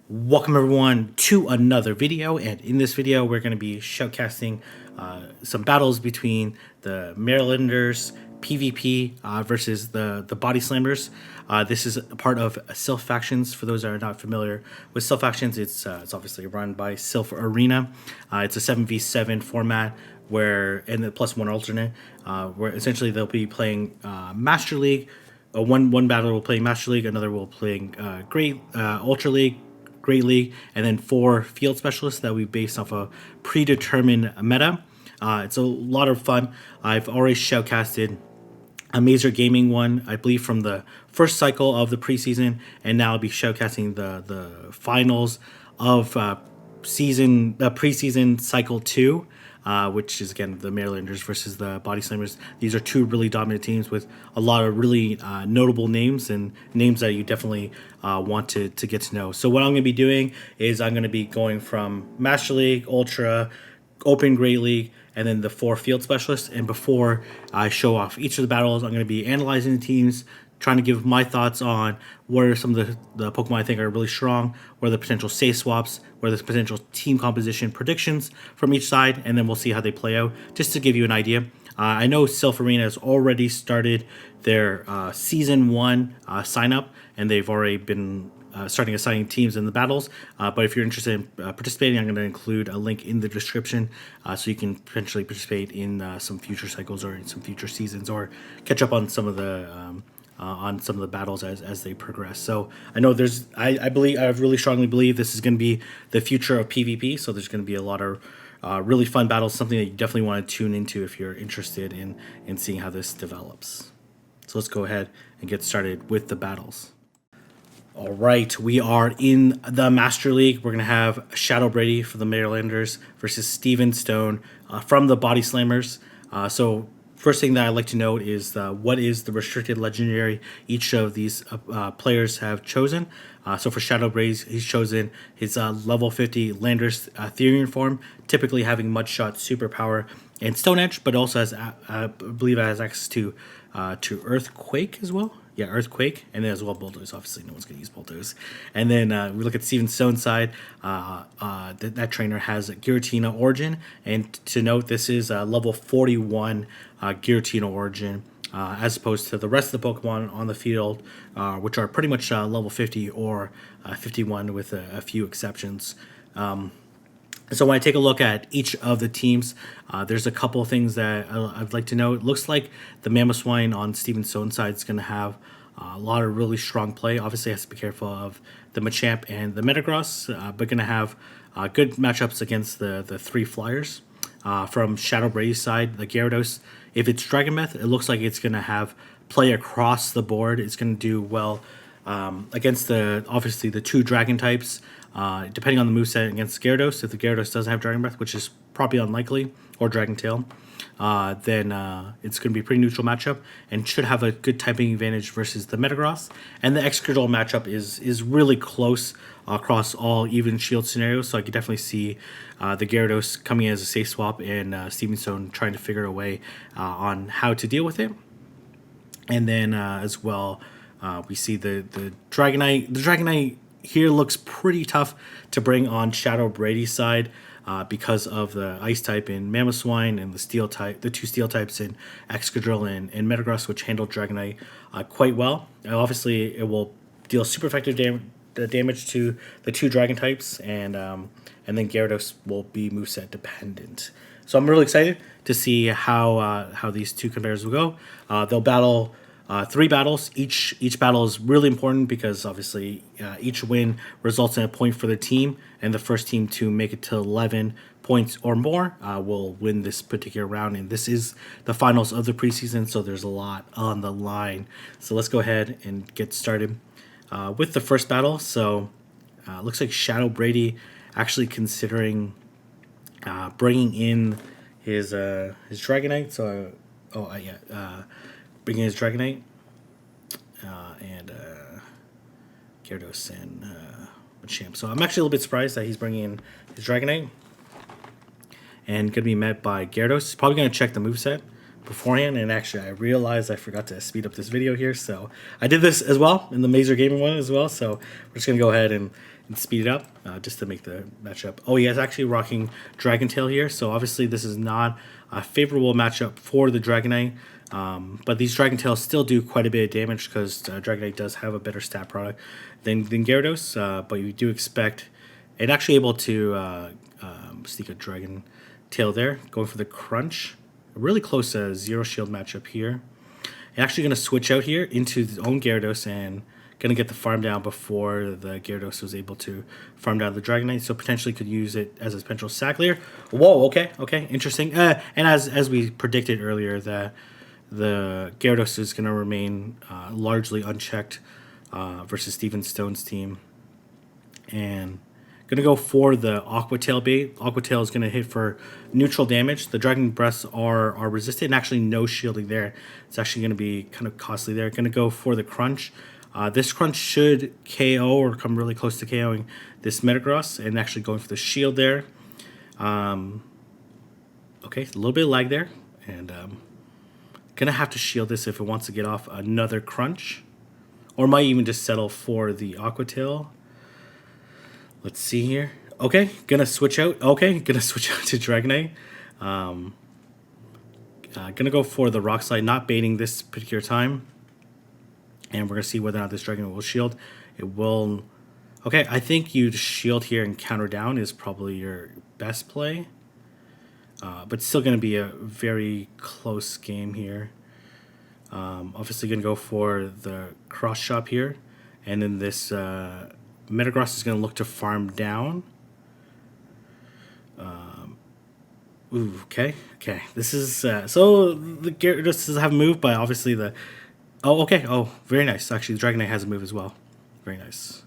Welcome everyone to another video, and in this video we're going to be showcasing some battles between the Marillanders PvP versus the Thebodyslammers. This is a part of Silph factions. For those that are not familiar with Silph factions, it's obviously run by Silph Arena. It's a 7v7 format and the +1 alternate, where essentially they'll be playing Master League. One battle will play Master League, another will play Ultra League, Great League, and then 4 field specialists that we based off a predetermined meta. It's a lot of fun. I've already shoutcasted a Major Gaming one, I believe, from the first cycle of the preseason, and now I'll be showcasing the finals of preseason cycle 2. Which is, again, the Marylanders versus the Bodyslammers. These are two really dominant teams with a lot of really notable names and names that you definitely want to get to know. So what I'm going to be doing is I'm going to be going from Master League, Ultra, Open Great League, and then the 4 field specialists. And before I show off each of the battles, I'm going to be analyzing the teams, trying to give my thoughts on what are some of the Pokemon I think are really strong, what are the potential save swaps, what are the potential team composition predictions from each side, and then we'll see how they play out, just to give you an idea. I know Silph Arena has already started their Season 1 sign-up, and they've already been starting assigning teams in the battles. But if you're interested in participating, I'm going to include a link in the description so you can potentially participate in some future cycles or in some future seasons, or catch up on some of the battles as they progress. So I know I really strongly believe this is going to be the future of PvP. So there's going to be a lot of really fun battles, something that you definitely want to tune into if you're interested in seeing how this develops. So let's go ahead and get started with the battles. All right, we are in the Master League. We're going to have Shadow Brady for the Marylanders versus Steven Stone from the Bodyslammers. So first thing that I'd like to note is what is the restricted legendary each of these players have chosen. So for Shadow Brady, he's chosen his level 50 Landers Therian form, typically having Mudshot, Superpower, and Stone Edge, but also has, I believe, it has access to Earthquake as well. Yeah, Earthquake, and then as well Bulldoze. Obviously, no one's going to use Bulldoze. And then we look at Steven Stone's side. That trainer has Giratina Origin, and to note, this is level 41 Giratina Origin, as opposed to the rest of the Pokemon on the field, which are pretty much level 50 or 51 with a few exceptions. So when I take a look at each of the teams, there's a couple of things that I'd like to know. It looks like the Mamoswine on Steven Stone's side is going to have a lot of really strong play. Obviously, has to be careful of the Machamp and the Metagross, but going to have good matchups against the 3 flyers. From Shadow Brady's side, the Gyarados, if it's Dragon Breath, it looks like it's going to have play across the board. It's going to do well against obviously the 2 Dragon types. Depending on the moveset against Gyarados, if the Gyarados doesn't have Dragon Breath, which is probably unlikely, or Dragon Tail, then it's going to be a pretty neutral matchup and should have a good typing advantage versus the Metagross. And the Excadrill matchup is really close across all even shield scenarios, so I could definitely see the Gyarados coming in as a safe swap and Steven Stone trying to figure a way on how to deal with it. And then as well, we see the Dragonite. The Dragonite here looks pretty tough to bring on Shadow Brady's side because of the Ice type in Mamoswine and the Steel type, the 2 Steel types in Excadrill and Metagross, which handle Dragonite quite well. Obviously, it will deal super effective damage to the 2 Dragon types, and then Gyarados will be moveset dependent. So I'm really excited to see how these 2 compares will go. They'll battle 3 battles. Each battle is really important because obviously each win results in a point for the team, and the first team to make it to 11 points or more will win this particular round. And this is the finals of the preseason, so there's a lot on the line. So let's go ahead and get started with the first battle. So looks like Shadow Brady actually considering bringing in his Dragonite. So bringing his Dragonite and Gyarados and Machamp. So I'm actually a little bit surprised that he's bringing in his Dragonite and going to be met by Gyarados. He's probably going to check the moveset beforehand, and actually I realized I forgot to speed up this video here, so I did this as well in the Mazer Gaming one as well, so we're just gonna go ahead and speed it up just to make the matchup. Oh, he is actually rocking Dragon Tail here, so obviously this is not a favorable matchup for the Dragonite, but these Dragon Tails still do quite a bit of damage because Dragonite does have a better stat product than Gyarados, but you do expect it actually able to sneak a Dragon Tail there, going for the Crunch. Really close zero shield matchup here. And actually going to switch out here into his own Gyarados and going to get the farm down before the Gyarados was able to farm down the Dragonite. So potentially could use it as a potential sack layer. Whoa, okay, interesting. And as we predicted earlier, that the Gyarados is going to remain largely unchecked versus Steven Stone's team. And going to go for the Aqua Tail bait. Aqua Tail is going to hit for neutral damage. The Dragon Breaths are resisted, and actually no shielding there. It's actually going to be kind of costly there. Going to go for the Crunch. This Crunch should KO or come really close to KOing this Metagross, and actually going for the shield there. Okay, a little bit of lag there, and going to have to shield this if it wants to get off another Crunch, or might even just settle for the Aqua Tail. Let's see here. Okay, gonna switch out. Okay, gonna switch out to Dragonite. Gonna go for the Rock Slide, not baiting this particular time. And we're gonna see whether or not this Dragonite will shield. It will. Okay, I think you shield here and counter down is probably your best play. But still gonna be a very close game here. Obviously gonna go for the Cross Chop here. And then this Metagross is going to look to farm down. Okay. This is so the Gyarados does have a move, but obviously the okay. Oh, very nice. Actually, the Dragonite has a move as well. Very nice.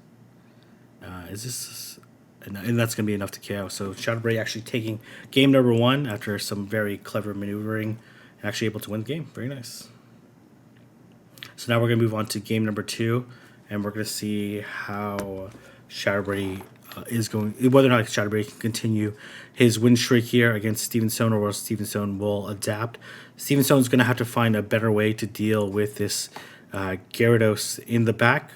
Is this and that's going to be enough to KO. So Shadow Bray actually taking game number 1 after some very clever maneuvering, and actually able to win the game. Very nice. So now we're going to move on to game number 2. And we're going to see how Shadowbray is going, whether or not Shadowbray can continue his win streak here against Steven Stone, or Steven Stone will adapt. Steven Stone's going to have to find a better way to deal with this Gyarados in the back.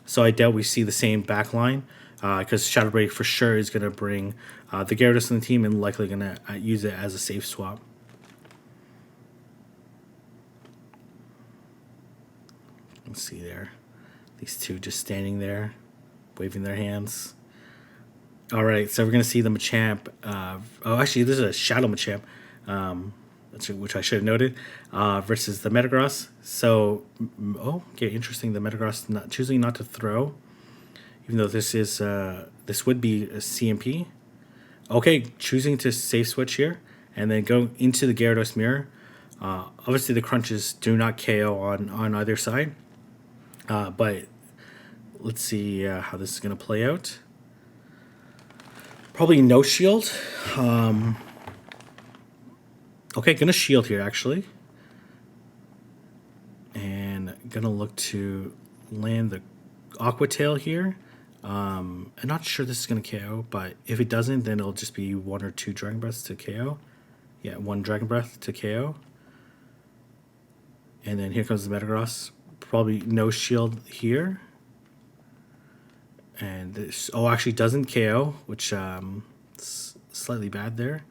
So I doubt we see the same back line, because Shadowbray for sure is going to bring the Gyarados in the team and likely going to use it as a safe swap. Let's see there. These two just standing there, waving their hands. All right, so we're going to see the Machamp. Oh, actually, this is a Shadow Machamp, which I should have noted, versus the Metagross. So, okay, interesting. The Metagross choosing not to throw, even though this would be a CMP. Okay, choosing to safe switch here, and then go into the Gyarados mirror. Obviously, the crunches do not KO on either side. But let's see how this is going to play out. Probably no shield. Okay, going to shield here, actually. And going to look to land the Aqua Tail here. I'm not sure this is going to KO, but if it doesn't, then it'll just be 1 or 2 Dragon Breaths to KO. Yeah, 1 Dragon Breath to KO. And then here comes the Metagross. Probably no shield here. And this actually doesn't KO, which is slightly bad there.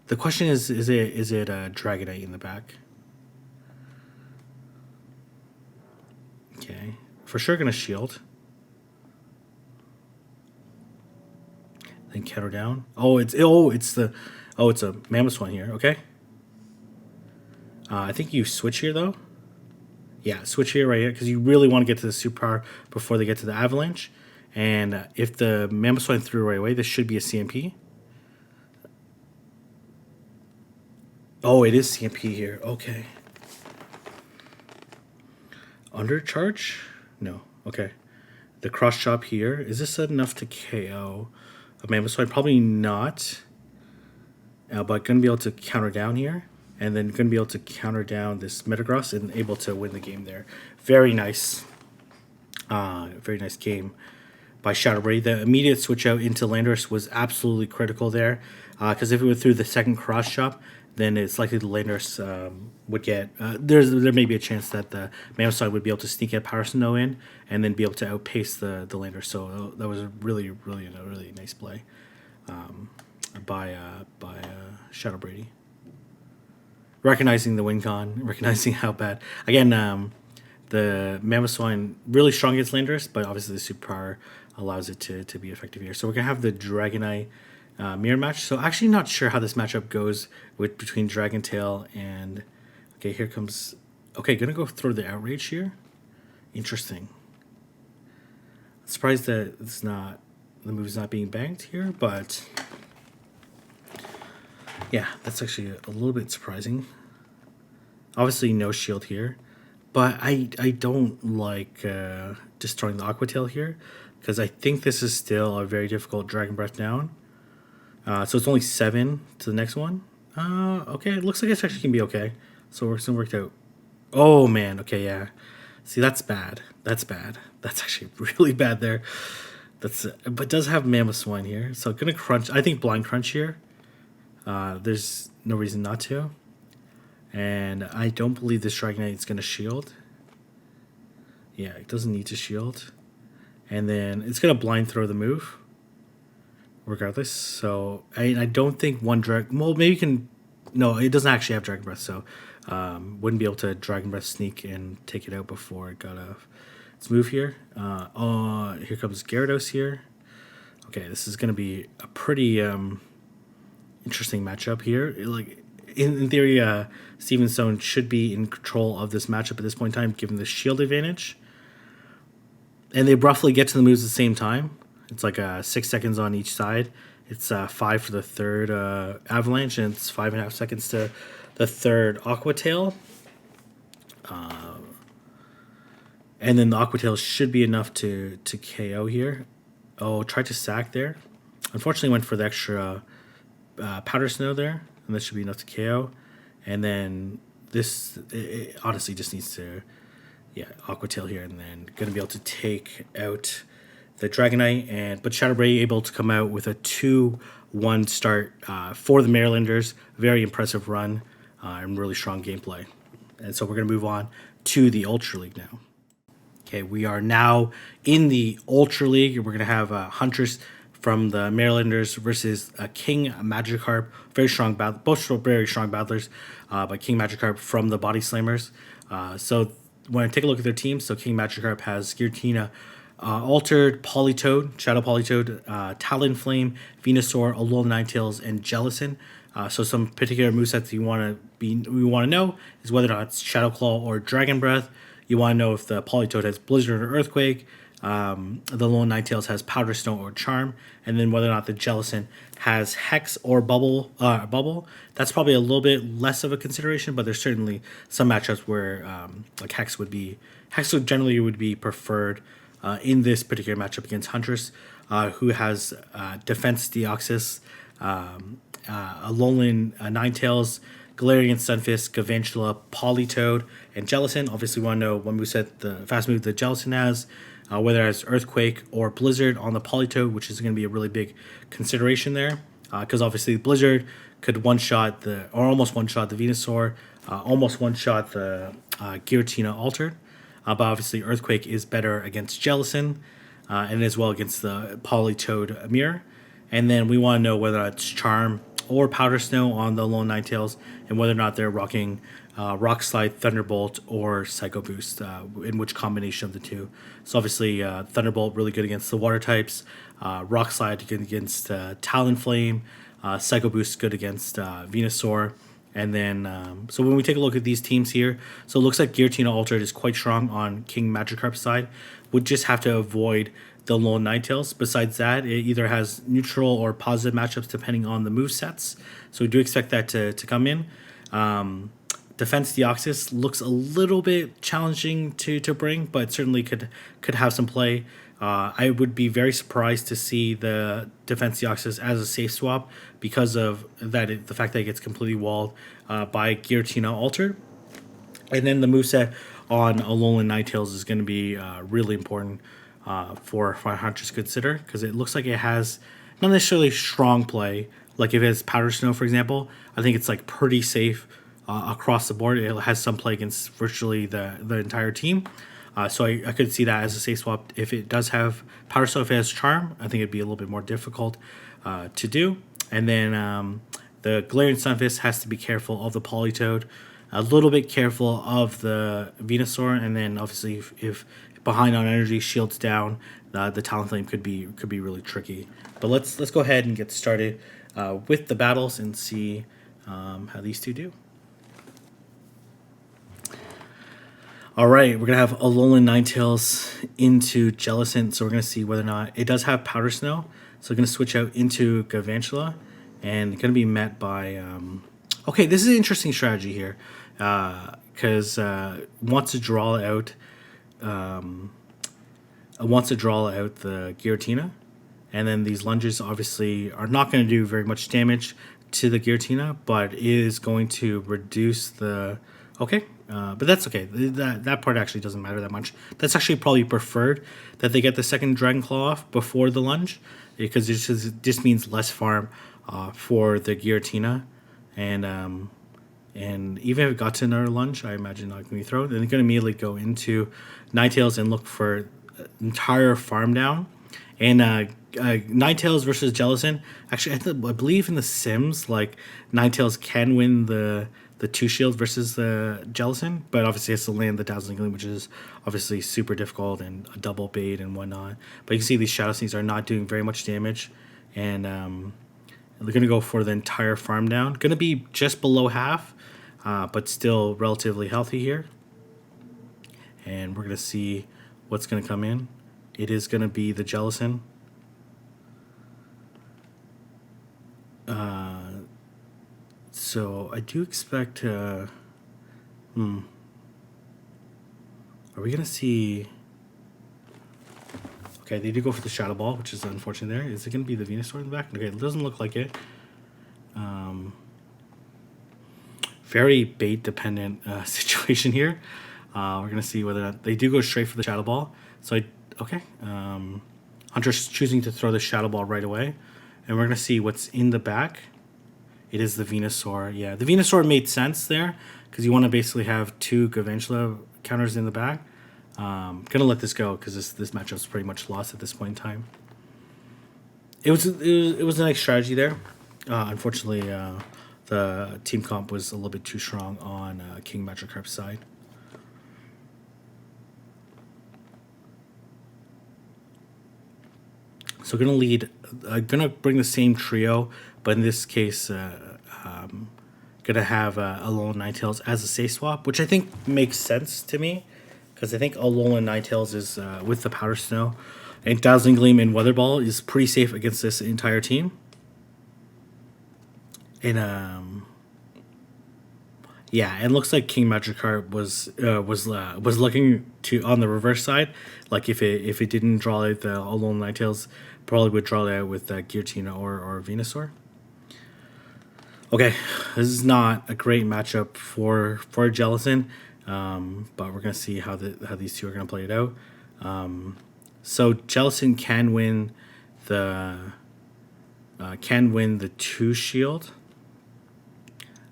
The question is it a Dragonite in the back? Okay, for sure gonna shield. Then counter down. It's a Mammoth one here. Okay. I think you switch here though. Yeah, switch here right here because you really want to get to the superpower before they get to the avalanche. And if the Mammoth Swine threw right away, this should be a CMP. Oh, it is CMP here. Okay. Undercharge? No. Okay. The cross chop here. Is this enough to KO a Mammoth Swine? Probably not. But going to be able to counter down here. And then going to be able to counter down this Metagross and able to win the game there. Very nice. Very nice game by Shadowbray. The immediate switch out into Landorus was absolutely critical there. Because if it went through the second cross chop, then it's likely the Landers would get. There may be a chance that the Mammoth would be able to sneak a Power Snow in and then be able to outpace the Landers. So that was a really nice play by Shadow Brady. Recognizing the win con, recognizing how bad. Again, the Mammoth Swine really strong against Landers, but obviously the Superpower allows it to be effective here. So we're going to have the Dragonite mirror match. So actually not sure how this matchup goes between Dragon Tail and... Okay, here comes... Okay, going to go throw the Outrage here. Interesting. Surprised that it's not... The move's not being banked here, but... Yeah, that's actually a little bit surprising. Obviously no shield here. But I don't like destroying the Aqua Tail here, because I think this is still a very difficult Dragon Breath down. So it's only 7 to the next one. Okay, it looks like it's actually going to be okay. So it's worked out. Oh, man. Okay, yeah. See, that's bad. That's bad. That's actually really bad there. But does have Mammoth Swine here. So going to crunch. I think Blind Crunch here. There's no reason not to. And I don't believe this Dragonite is going to shield. Yeah, it doesn't need to shield. And then it's going to blind throw the move. Regardless. So, I don't think one Dragon... Well, maybe you can... No, it doesn't actually have Dragon Breath, so... wouldn't be able to Dragon Breath sneak and take it out before it got its move here. Here comes Gyarados here. Okay, this is going to be a pretty interesting matchup here. Like... In theory, Steven Stone should be in control of this matchup at this point in time, given the shield advantage. And they roughly get to the moves at the same time. It's like 6 seconds on each side. It's 5 for the third Avalanche, and it's 5.5 seconds to the third Aqua Tail. And then the Aqua Tail should be enough to KO here. Oh, tried to sack there. Unfortunately, went for the extra Powder Snow there. And this should be enough to KO. And then this, it honestly just needs to, Aqua Tail here. And then going to be able to take out the Dragonite. But Shadow Brady able to come out with a 2-1 start for the Marylanders. Very impressive run and really strong gameplay. And so we're going to move on to the Ultra League now. Okay, we are now in the Ultra League. We're going to have Huntress from the Marylanders versus King Magikarp. Very strong battle, both very strong battlers, but King Magikarp from the Bodyslammers. So when I take a look at their team, so King Magikarp has Giratina, Altered, Politoed, Shadow Politoed, Talonflame, Venusaur, Alolan Ninetales, and Jellicent. So some particular movesets we want to know is whether or not it's Shadow Claw or Dragon Breath. You want to know if the Politoed has Blizzard or Earthquake. The Alolan Ninetales has Powder Snow or Charm, and then whether or not the Jellicent has Hex or Bubble. That's probably a little bit less of a consideration, but there's certainly some matchups where like Hex would generally be preferred in this particular matchup against Huntress, who has Defense Deoxys, Alolan Ninetales, Galarian Stunfisk, Galvantula, Politoed, and Jellicent. Obviously, we want to know what moveset the fast move the Jellicent has. Whether it's Earthquake or Blizzard on the Politoed, which is going to be a really big consideration there. Because obviously Blizzard could one-shot almost one-shot the Venusaur, almost one-shot the Giratina Altered. But obviously Earthquake is better against Jellicent, and as well against the Politoed Mirror. And then we want to know whether it's Charm or Powder Snow on the Alolan Ninetales, and whether or not they're rocking Rock Slide, Thunderbolt, or Psycho Boost, in which combination of the two. So obviously Thunderbolt really good against the water types, Rock Slide good against Talonflame, Psycho Boost good against Venusaur. And then, so when we take a look at these teams here, so it looks like Giratina Altered is quite strong on King Magikarp's side. Would just have to avoid the Alolan Ninetales. Besides that, it either has neutral or positive matchups depending on the move sets. So we do expect that to come in. Defense Deoxys looks a little bit challenging to bring, but certainly could have some play. I would be very surprised to see the Defense Deoxys as a safe swap because of that the fact that it gets completely walled by Giratina Altered. And then the moveset on Alolan Ninetales is going to be really important for Huntress to consider, because it looks like it has not necessarily strong play, Like if it has Powder Snow, for example, I think it's like pretty safe across the board. It has some play against virtually the entire team. So I could see that as a safe swap. If it does have Powder Snow, if it has Charm, I think it'd be a little bit more difficult to do. And then the Galarian Sunfist has to be careful of the Politoed, a little bit careful of the Venusaur, and then obviously if behind on energy, shields down, the Talonflame could be really tricky. But let's go ahead and get started with the battles and see how these two do. All right, we're going to have Alolan Ninetales into Jellicent, so we're going to see whether or not it does have Powder Snow. So we're going to switch out into Galvantula, and going to be met by... okay, this is an interesting strategy here, because wants to draw out the Giratina, and then these lunges obviously are not going to do very much damage to the Giratina, but is going to reduce the... Okay, but that's okay. That part actually doesn't matter that much. That's actually probably preferred that they get the second Dragon Claw off before the lunge, because it just means less farm for the Giratina, and even if it got to another lunge, I imagine not going to be thrown. Then they're going to immediately go into Ninetales and look for entire farm down. And Ninetales versus Jellicent, actually, I believe in the Sims, like Ninetales can win the 2-shield versus the Jellicent, but obviously it has to land the Dazzling Gleam, which is obviously super difficult, and a double bait and whatnot. But you can see these Shadow Sneaks are not doing very much damage, and they're going to go for the entire farm down. Going to be just below half, but still relatively healthy here. And we're going to see what's going to come in. It is going to be the Jellicent. So I do expect... Are we going to see... Okay, they do go for the Shadow Ball, which is unfortunate there. Is it going to be the Venusaur in the back? Okay, it doesn't look like it. Very bait-dependent situation here. We're going to see whether or not... They do go straight for the Shadow Ball. So, okay. Hunter's choosing to throw the Shadow Ball right away. And we're going to see what's in the back. It is the Venusaur. Yeah, the Venusaur made sense there, because you want to basically have 2 Galvantula counters in the back. Gonna let this go because this matchup's pretty much lost at this point in time. It was a nice strategy there. Unfortunately, the team comp was a little bit too strong on King Magikarp's side. So gonna bring the same trio, but in this case, gonna have Alolan Ninetales as a safe swap, which I think makes sense to me, because I think Alolan Ninetales is with the Powder Snow and Dazzling Gleam and Weather Ball is pretty safe against this entire team. And yeah, it looks like King Magikarp was looking to on the reverse side, like if it didn't draw out the Alolan Ninetales, probably would draw it out with Giratina or Venusaur. Okay, this is not a great matchup for Jellicent, but we're gonna see how these two are gonna play it out. So Jellicent can win the 2 shield,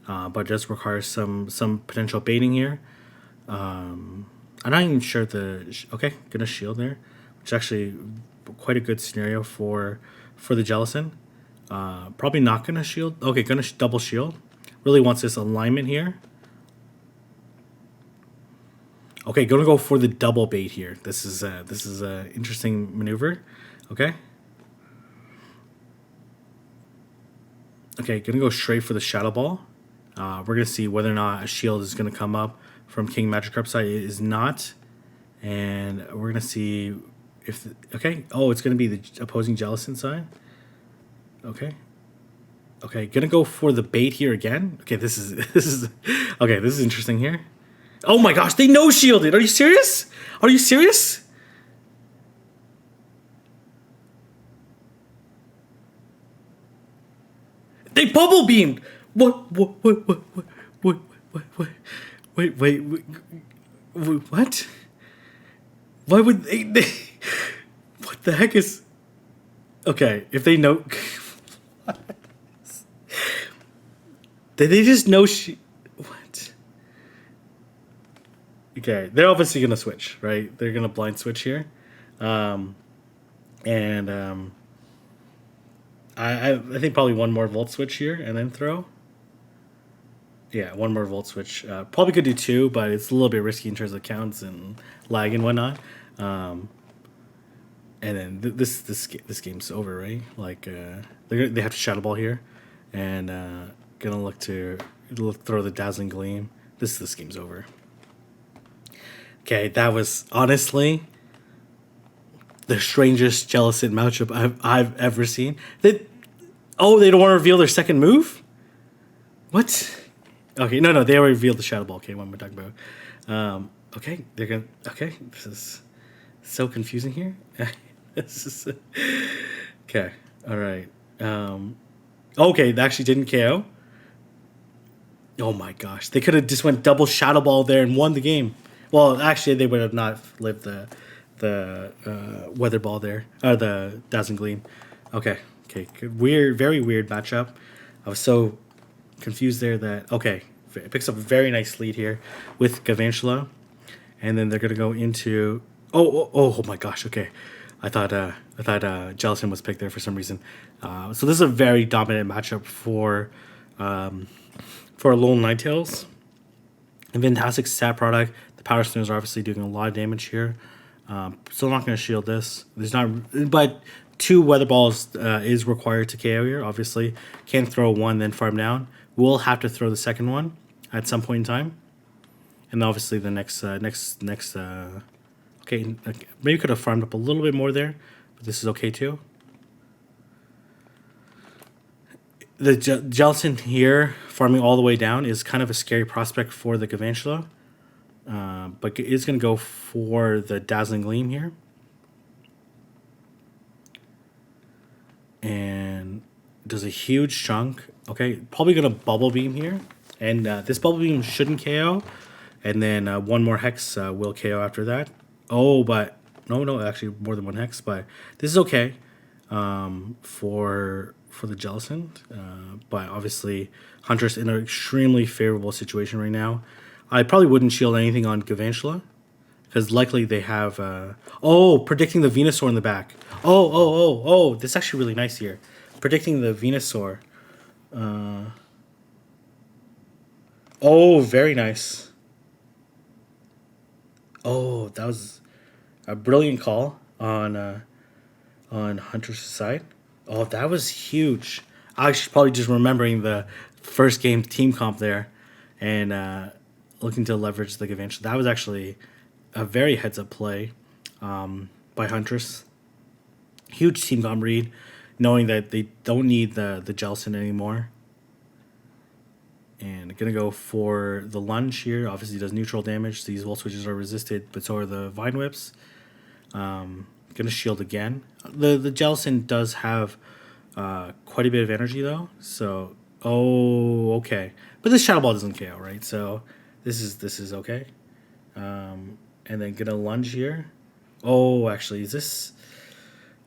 but it does require some potential baiting here. I'm not even sure okay, gonna shield there, which is actually quite a good scenario for the Jellicent. Probably not gonna shield. Okay, gonna double shield. Really wants this alignment here. Okay, gonna go for the double bait here. This is a interesting maneuver. Okay. Okay, gonna go straight for the Shadow Ball. We're gonna see whether or not a shield is gonna come up from King Magikarp's side. It is not, and we're gonna see if okay. Oh, it's gonna be the opposing Jellicent side. Okay. Okay, gonna go for the bait here again. Okay, this is okay. This is interesting here. Oh my gosh, they no shielded. Are you serious? Are you serious? They bubble beamed. What? Wait. What? Why would they? What the heck is? Okay, if they know. Did they just know she? What? Okay, they're obviously gonna switch, right? They're gonna blind switch here, and I think probably one more volt switch here and then throw. Yeah, one more volt switch. Probably could do two, but it's a little bit risky in terms of counts and lag and whatnot. And then this game's over, right? Like they have to shadow ball here, and gonna look to throw the dazzling gleam. This game's over. Okay, that was honestly the strangest Jellicent matchup I've ever seen. They don't want to reveal their second move? What? Okay, no, they already revealed the shadow ball. Okay, what am I talking about? Okay, they're gonna. Okay, this is so confusing here. This is okay. All right. Okay, they actually didn't KO. Oh my gosh, they could have just went double shadow ball there and won the game. Well, actually, they would have not lived the weather ball there or the dazzling gleam. Okay, weird, very weird matchup. I was so confused there that it picks up a very nice lead here with Gavantula, and then they're gonna go into oh my gosh. Okay, I thought Jellicent was picked there for some reason. So this is a very dominant matchup for Lone Ninetales. A fantastic stat product. The Power Stones are obviously doing a lot of damage here. Still not going to shield this. But 2 Weather Balls is required to KO here. Obviously, can't throw one then farm down. We'll have to throw the second one at some point in time. And obviously the next okay, maybe could have farmed up a little bit more there, but this is okay too. The Jellicent here, farming all the way down, is kind of a scary prospect for the Gavantula. But it's going to go for the Dazzling Gleam here. And does a huge chunk. Okay, probably going to Bubble Beam here. And this Bubble Beam shouldn't KO. And then one more Hex will KO after that. Oh, but no, actually more than one Hex. But this is okay for the Jellicent. But obviously, Huntress in an extremely favorable situation right now. I probably wouldn't shield anything on Gavantula, because likely they have... predicting the Venusaur in the back. This is actually really nice here. Predicting the Venusaur. Very nice. Oh, that was a brilliant call on Hunter's side. Oh, that was huge. I was probably just remembering the first game team comp there and looking to leverage the Gavantula. That was actually a very heads-up play by Huntress. Huge team comp read, knowing that they don't need the Jellicent anymore. And going to go for the lunge here. Obviously does neutral damage. These Volt Switches are resisted, but so are the Vine Whips. Going to shield again. The Jellicent does have quite a bit of energy though. So, okay. But this Shadow Ball doesn't KO, right? So this is okay. And then going to lunge here. Oh, actually, is this...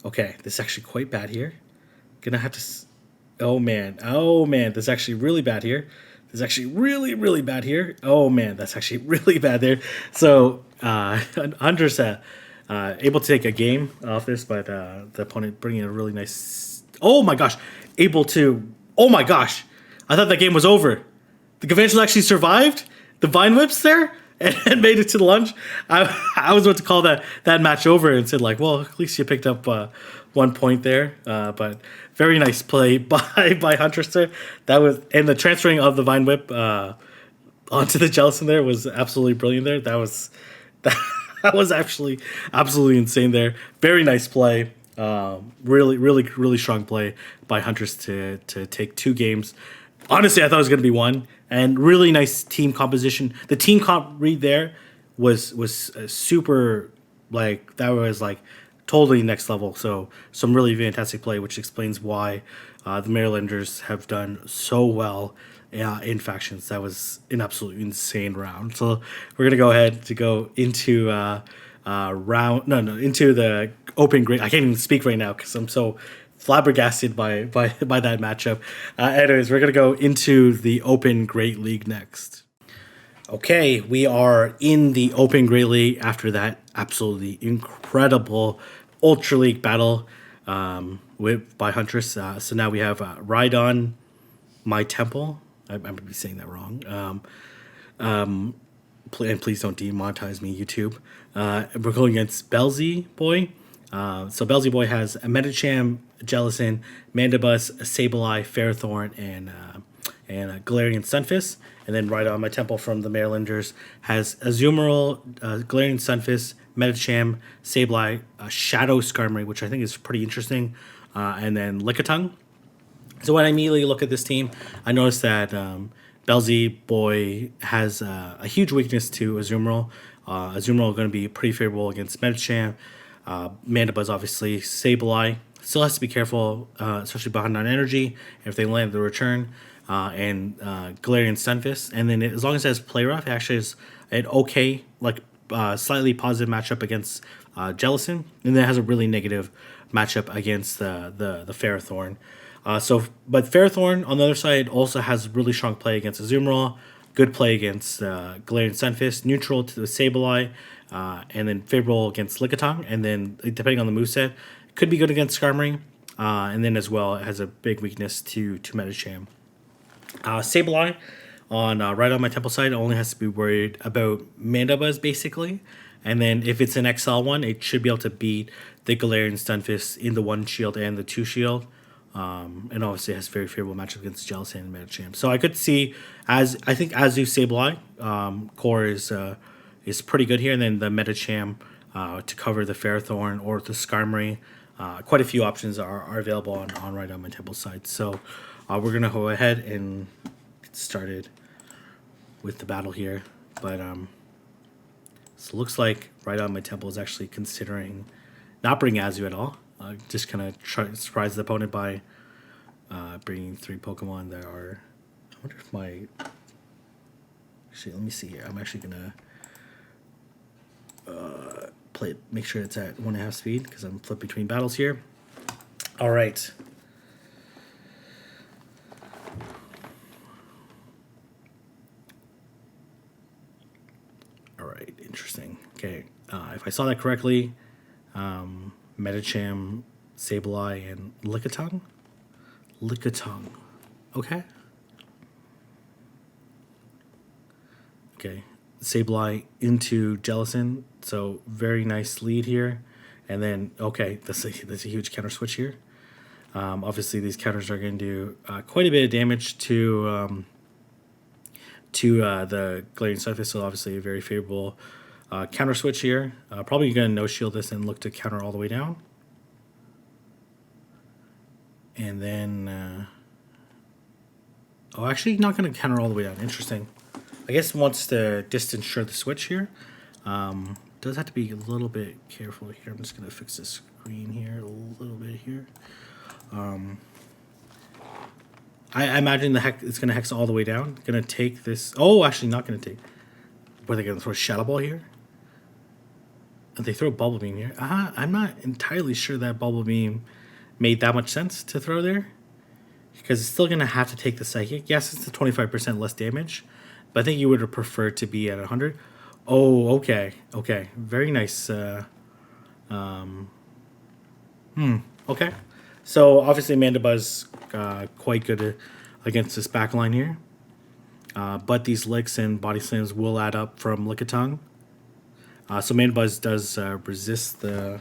Okay, this is actually quite bad here. Going to have to... Oh, man, this is actually really bad here. This is actually really, really bad here. Oh, man, that's actually really bad there. So, Hunter's able to take a game off this, but the opponent bringing a really nice... Oh, my gosh. Able to... Oh, my gosh. I thought that game was over. The Gavantula actually survived the Vine Whips there and made it to the lunge. I was about to call that match over and said, like, well, at least you picked up 1 point there. But very nice play by Huntress there. That was, and the transferring of the Vine Whip onto the Jellicent there was absolutely brilliant there. That was actually absolutely insane there. Very nice play. Really, really, really strong play by Huntress to take 2 games. Honestly, I thought it was going to be 1. And really nice team composition. The team comp read there was super, like, that was like totally next level. So some really fantastic play, which explains why the Marylanders have done so well in factions. That was an absolutely insane round. So we're gonna go ahead to go into into the open grade. I can't even speak right now because I'm so flabbergasted by that matchup. Anyways, we're gonna go into the Open Great League next. Okay, we are in the Open Great League after that absolutely incredible Ultra League battle by Huntress. So now we have Rhydon, My Temple. I'm going to be saying that wrong. And please don't demonetize me, YouTube. We're going against Belzy Boy. So Belzy Boy has a Medicham, Jellicent, Mandibuzz, Sableye, Ferrothorn, and Galarian Stunfisk. And then right on my temple from the Marylanders has Azumarill, Galarian Stunfisk, Medicham, Sableye, Shadow Skarmory, which I think is pretty interesting, and then Lickitung. So when I immediately look at this team, I notice that Belzy Boy has a huge weakness to Azumarill. Azumarill going to be pretty favorable against Medicham. Mandibuzz, obviously. Sableye still has to be careful, especially behind on energy, if they land the return. And Galarian Stunfisk. And then as long as it has Play Rough, it actually is an okay, slightly positive matchup against Jellicent. And then it has a really negative matchup against the Ferrothorn. But Ferrothorn on the other side also has really strong play against Azumarill, good play against Galarian Stunfisk, neutral to the Sableye, and then favorable against Lickitung. And then depending on the moveset, could be good against Skarmory. And then as well, it has a big weakness to Medicham. Sableye right on my temple side only has to be worried about Mandibuzz basically, and then if it's an XL one, it should be able to beat the Galarian Stunfisk in the 1 shield and the 2 shield, and obviously it has very favorable matchup against Jellicent and Medicham. So I could see I think Azu Sableye core is pretty good here, and then the Medicham to cover the Ferrothorn or the Skarmory. Quite a few options are available on right on my temple side. So we're going to go ahead and get started with the battle here. But so it looks like right on my temple is actually considering not bringing Azu at all. Just kind of try to surprise the opponent by bringing 3 Pokemon that are... I wonder if my... Actually, let me see here. I'm actually going to make sure it's at 1.5 speed because I'm flipped between battles here. All right. Interesting. Okay, if I saw that correctly, Medicham, Sableye, and Lickitung. Okay. Okay, Sableye into Jellicent. So very nice lead here, and then okay, that's a huge counter switch here. Obviously, these counters are going to do quite a bit of damage to the Galarian Stunfisk. So obviously, a very favorable counter switch here. Probably going to no shield this and look to counter all the way down. And then, actually not going to counter all the way down. Interesting. I guess wants to distance share the switch here. Does have to be a little bit careful here. I'm just going to fix the screen here a little bit here. I imagine it's going to hex all the way down. Going to take this. Oh, actually not going to take. Were they going to throw a Shadow Ball here? They throw a Bubble Beam here. I'm not entirely sure that Bubble Beam made that much sense to throw there, because it's still going to have to take the Psychic. Yes, it's a 25% less damage, but I think you would have preferred to be at 100. Oh, okay. Okay. Very nice. Okay. So, obviously, Mandibuzz quite good against this backline here. But these licks and body slams will add up from Lickitung. So Mandibuzz does resist the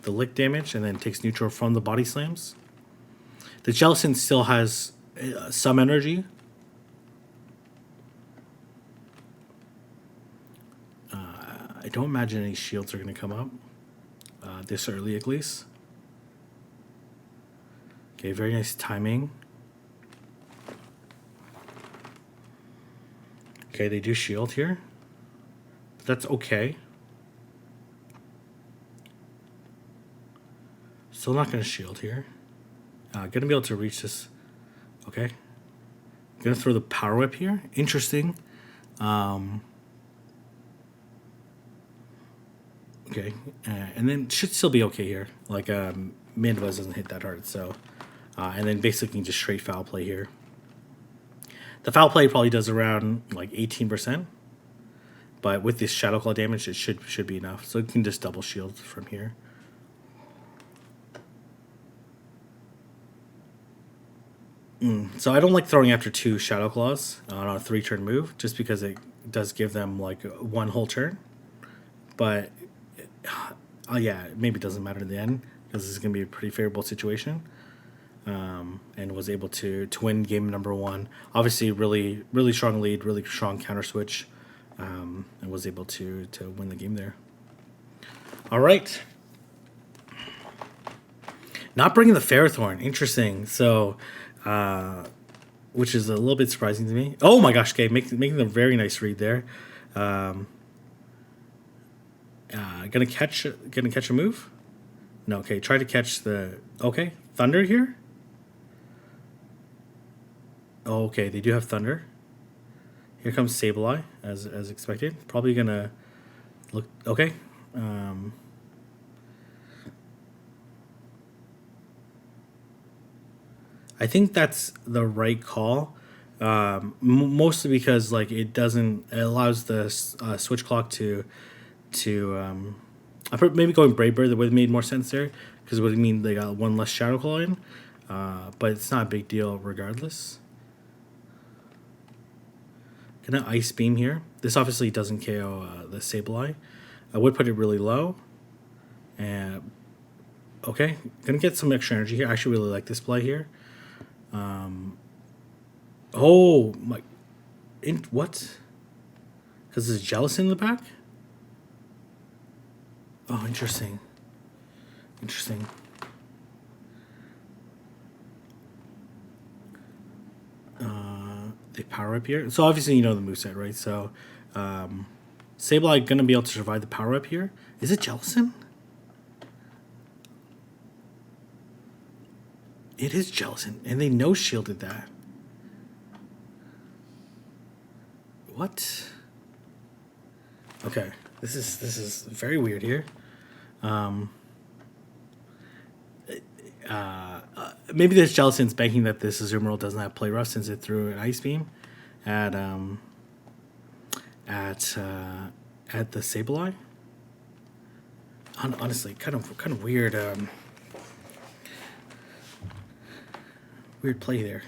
lick damage, and then takes neutral from the body slams. The Jellicent still has some energy. I don't imagine any shields are going to come up this early, at least. Okay, very nice timing. Okay, they do shield here. But that's okay. Still not going to shield here. Going to be able to reach this. Okay. Going to throw the Power Whip here. Interesting. Okay, Okay, and then should still be okay here. Like Mandibuzz doesn't hit that hard, so and then basically just straight foul play here. The foul play probably does around like 18%, but with this Shadow Claw damage, it should be enough. So it can just double shield from here. So I don't like throwing after 2 Shadow Claws on a 3-turn move, just because it does give them like 1 whole turn. But yeah, maybe it doesn't matter in the end, because this is going to be a pretty favorable situation. And was able to win game number 1. Obviously, really strong lead, really strong counter switch, and was able to win the game there. All right. Not bringing the Ferrothorn. Interesting. So, which is a little bit surprising to me. Oh my gosh, okay, making a very nice read there. Gonna catch a move? No, okay, try to catch the... Okay, Thunder here? Oh, okay, they do have Thunder. Here comes Sableye, as expected. Probably gonna look... Okay. I think that's the right call. Mostly because like it allows the switch clock to maybe going Brave Bird that would have made more sense there, because it would mean they got 1 less Shadow Claw in, but it's not a big deal regardless. Gonna Ice Beam here. This obviously doesn't KO the Sableye. I would put it really low. And okay, gonna get some extra energy here. I actually really like this play here. Oh my, what? Because there's Jealous in the back. Oh, interesting. They power up here. So obviously you know the moveset, right? So Sableye gonna be able to survive the power up here. Is it Jellicent? It is Jellicent, and they no shielded that. What? Okay, this is very weird here. Maybe this Jellicent's banking that this Azumarill doesn't have play rough, since it threw an Ice Beam at the Sableye. Honestly, kind of weird. Weird play there.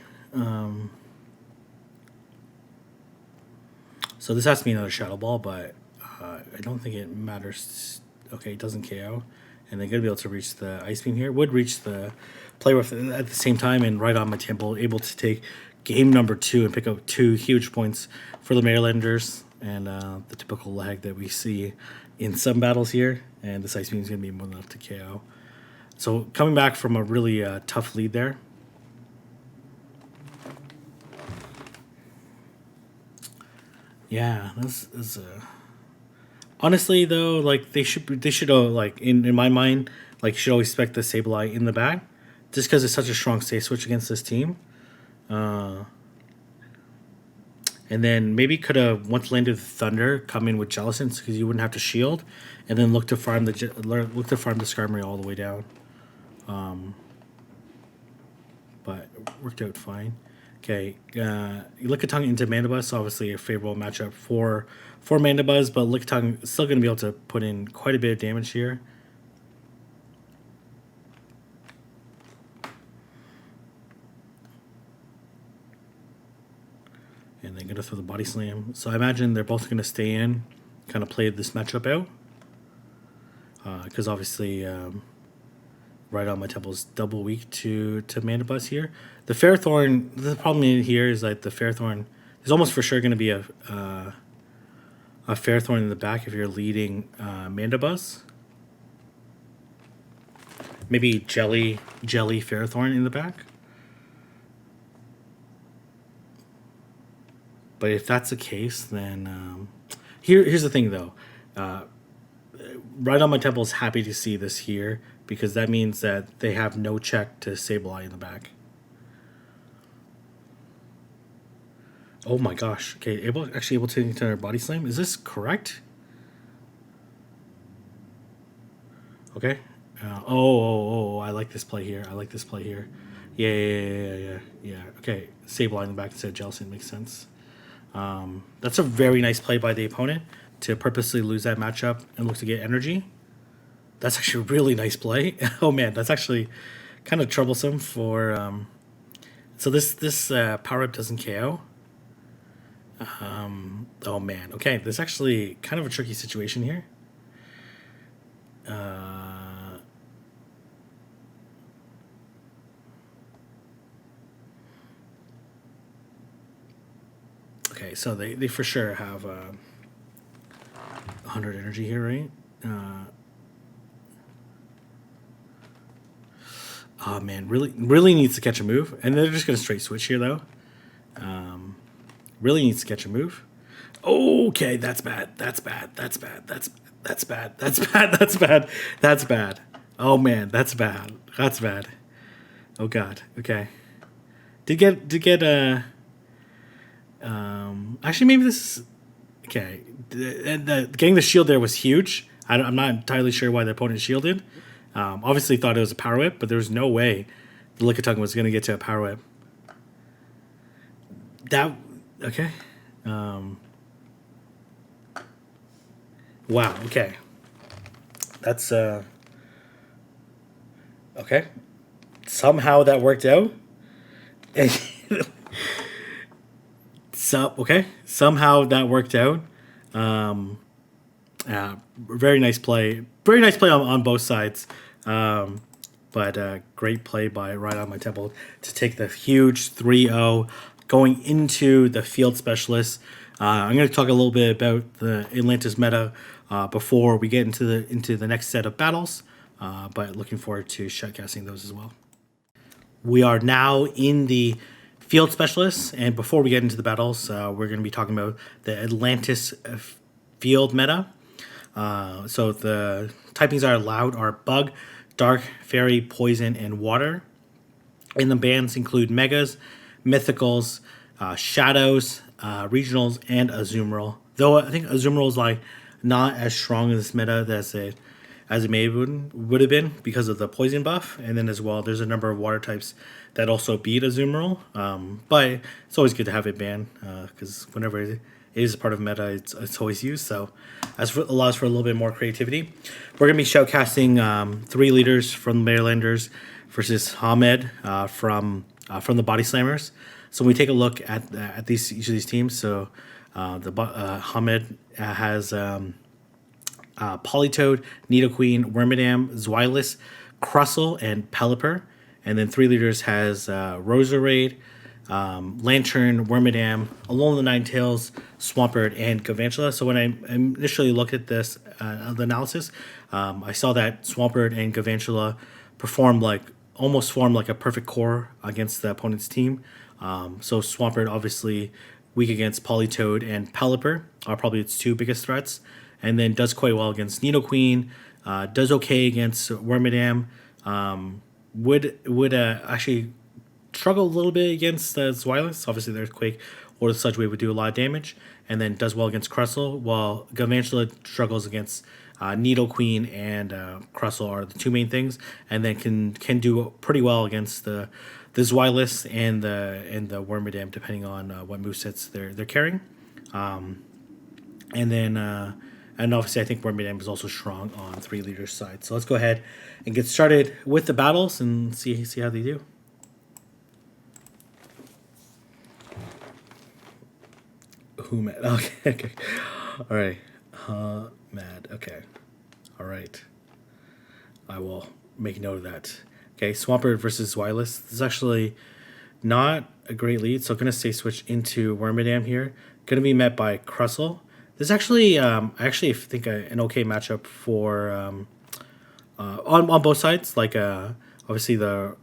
So this has to be another Shadow Ball, but I don't think it matters. Okay, it doesn't KO. And they're going to be able to reach the Ice Beam here. Would reach the play rough at the same time, and right on my temple, able to take game number 2 and pick up 2 huge points for the Marylanders, and the typical lag that we see in some battles here. And this Ice Beam is going to be more than enough to KO. So coming back from a really tough lead there. Yeah, this is honestly though, like they should like in my mind, like you should always expect the Sableye in the back, just because it's such a strong safe switch against this team. And then maybe could have, once landed the Thunder, come in with Jellicent, because you wouldn't have to shield, and then look to farm the Skarmory all the way down. But it worked out fine. Okay, Lickitung into Mandibuzz, obviously a favorable matchup for Mandibuzz, but Lickitung is still going to be able to put in quite a bit of damage here. And they're going to throw the Body Slam. So I imagine they're both going to stay in, kind of play this matchup out. Because obviously right on my temple is double weak to Mandibuzz here. The Ferrothorn, the problem here is like the Ferrothorn, there's almost for sure going to be a Ferrothorn in the back if you're leading Mandibuzz. Maybe Jelly Ferrothorn in the back. But if that's the case, then here's the thing though. Right on my temple is happy to see this here, because that means that they have no check to Sableye in the back. Oh my gosh. Okay, actually able to enter Body Slam. Is this correct? Okay. I like this play here. I like this play here. Yeah. Okay. Sable in the back instead of Jellicent makes sense. That's a very nice play by the opponent to purposely lose that matchup and look to get energy. That's actually a really nice play. Oh man, that's actually kind of troublesome for. So this power up doesn't KO. Oh man. Okay, this is actually kind of a tricky situation here. Okay, so they for sure have 100 energy here, right? Oh man, really needs to catch a move, and they're just gonna straight switch here though. Really needs to catch a move. Okay, that's bad. That's bad. That's bad. That's bad. That's bad. That's bad. That's bad. Oh man, that's bad. That's bad. Oh god. Okay. Did get actually maybe this is okay. Getting the shield there was huge. I'm not entirely sure why the opponent shielded. Obviously thought it was a power whip, but there was no way the Lickitung was going to get to a power whip. That okay. Wow. Okay. That's okay. Somehow that worked out. Okay. Somehow that worked out. Very nice play. Very nice play on both sides. But great play by Right on My Temple to take the huge 3-0 going into the field specialist. I'm going to talk a little bit about the Atlantis meta before we get into the next set of battles. But looking forward to shoutcasting those as well. We are now in the field specialists, and before we get into the battles, we're going to be talking about the Atlantis field meta. So the typings are allowed are Bug, Dark, Fairy, Poison, and Water. And the bans include Megas, Mythicals, Shadows, Regionals, and Azumarill. Though I think Azumarill is like not as strong in this meta as it may would have been because of the Poison buff. And then as well, there's a number of Water types that also beat Azumarill. But it's always good to have it banned because whenever it is part of meta, it's always used. So that allows for a little bit more creativity. We're going to be showcasing 3 leaders from the Marylanders versus Hamed from the Thebodyslammers. So when we take a look at each of these teams, so Hamed has Politoed, Nidoqueen, Wormadam, Zweilous, Crustle, and Pelipper. And then 3 leaders has Roserade, Lantern, Wormadam, Alone the Ninetales, Swampert, and Galvantula. So when I initially looked at this the analysis, I saw that Swampert and Galvantula almost formed like a perfect core against the opponent's team. So Swampert obviously weak against Politoed and Pelipper are probably its 2 biggest threats, and then does quite well against Nidoqueen. Does okay against Wormadam. Would actually struggle a little bit against Zweilous. Obviously, the Earthquake or the Sludge Wave would do a lot of damage, and then does well against Crustle, while Galvantula struggles against Nidoqueen and Crustle are the 2 main things, and then can do pretty well against the Zweilous and the Wormadam, depending on what movesets they're carrying. And obviously, I think Wormadam is also strong on 3 leaders side. So let's go ahead and get started with the battles and see how they do. Hamed. Okay. All right. Mad. Okay. All right. I will make note of that. Okay. Swampert versus Zweilous. This is actually not a great lead, so I'm going to say switch into Wormadam here. Going to be met by Crustle. This is actually, I actually think an okay matchup for on both sides. Like obviously the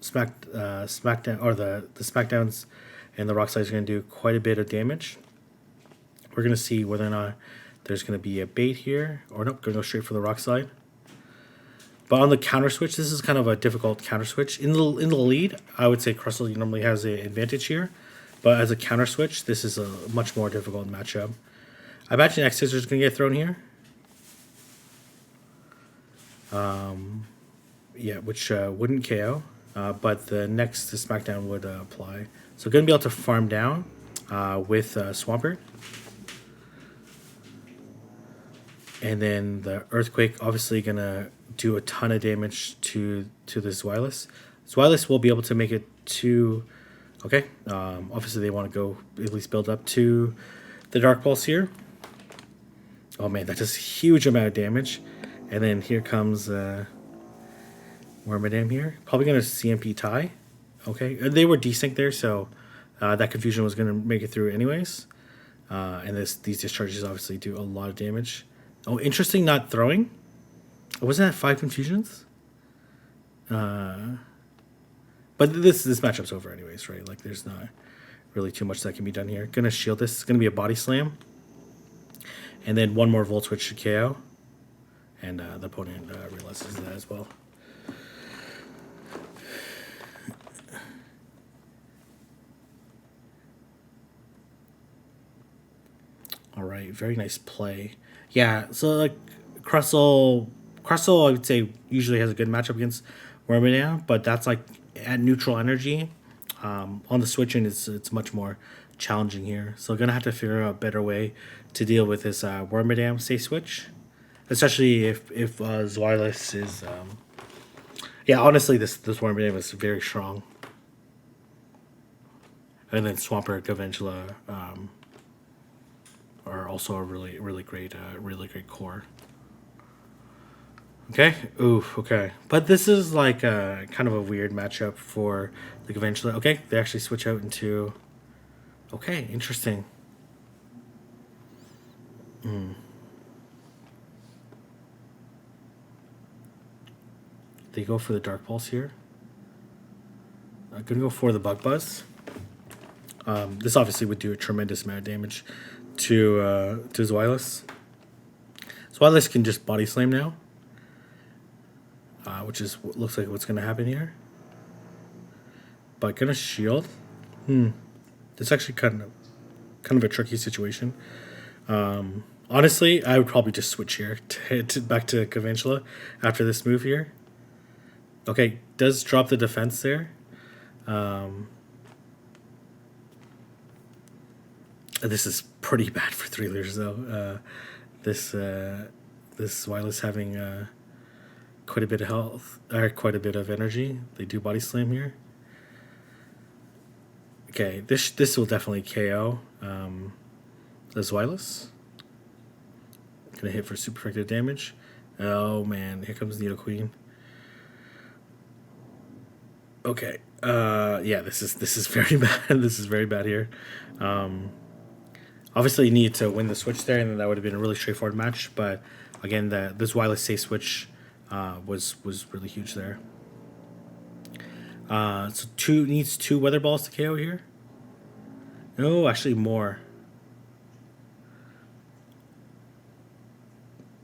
Smackdown or the Smackdowns and the Rock Slide is going to do quite a bit of damage. We're going to see whether or not there's going to be a bait here, or nope, going to go straight for the Rock Slide. But on the counter switch, this is kind of a difficult counter switch. In the lead, I would say Crustle normally has the advantage here. But as a counter switch, this is a much more difficult matchup. I imagine X Scissors is going to get thrown here. Yeah, which wouldn't KO, but the next Smackdown would apply. So going to be able to farm down with Swampert. And then the Earthquake obviously going to do a ton of damage to the Zweilous. Zweilous will be able to make it to... Okay, obviously they want to go at least build up to the Dark Pulse here. Oh man, that does a huge amount of damage. And then here comes Wormadam here. Probably going to CMP tie. Okay, they were desync there, so that confusion was going to make it through anyways. And these discharges obviously do a lot of damage. Oh, interesting, not throwing. Wasn't that 5 confusions? But this matchup's over anyways, right? Like, there's not really too much that can be done here. Gonna shield this. It's gonna be a body slam. And then one more Volt Switch should KO. And the opponent realizes that as well. All right, very nice play. Yeah, so like Crustle I would say usually has a good matchup against Wormadam, but that's like at neutral energy. On the Switch, and it's much more challenging here. So gonna have to figure out a better way to deal with this Wormadam say switch, especially if Zweilous is. Yeah, honestly, this Wormadam is very strong, and then Swampert, Gavengela are also a really great core. Okay. Oof. Okay. But this is like kind of a weird matchup for the Gavengela. Okay, they actually switch out into. Okay, interesting. They go for the Dark Pulse here. I'm gonna go for the Bug Buzz. This obviously would do a tremendous amount of damage to Zweilous. Zweilous can just body slam now, which is looks like what's gonna happen here. But gonna shield. It's actually kind of a tricky situation. Honestly, I would probably just switch here back to Gavengela after this move here. Okay, does drop the defense there. This is pretty bad for 3 liters though. This Zweilous having quite a bit of health or quite a bit of energy. They do body slam here. Okay, this will definitely KO the Zweilous. Gonna hit for super effective damage. Oh man, here comes Nidoqueen. Okay, yeah, this is very bad. This is very bad here. Obviously, you need to win the switch there, and then that would have been a really straightforward match. But again, this Zweilous safe switch was really huge there. So needs 2 Weather Balls to KO here. No, actually more.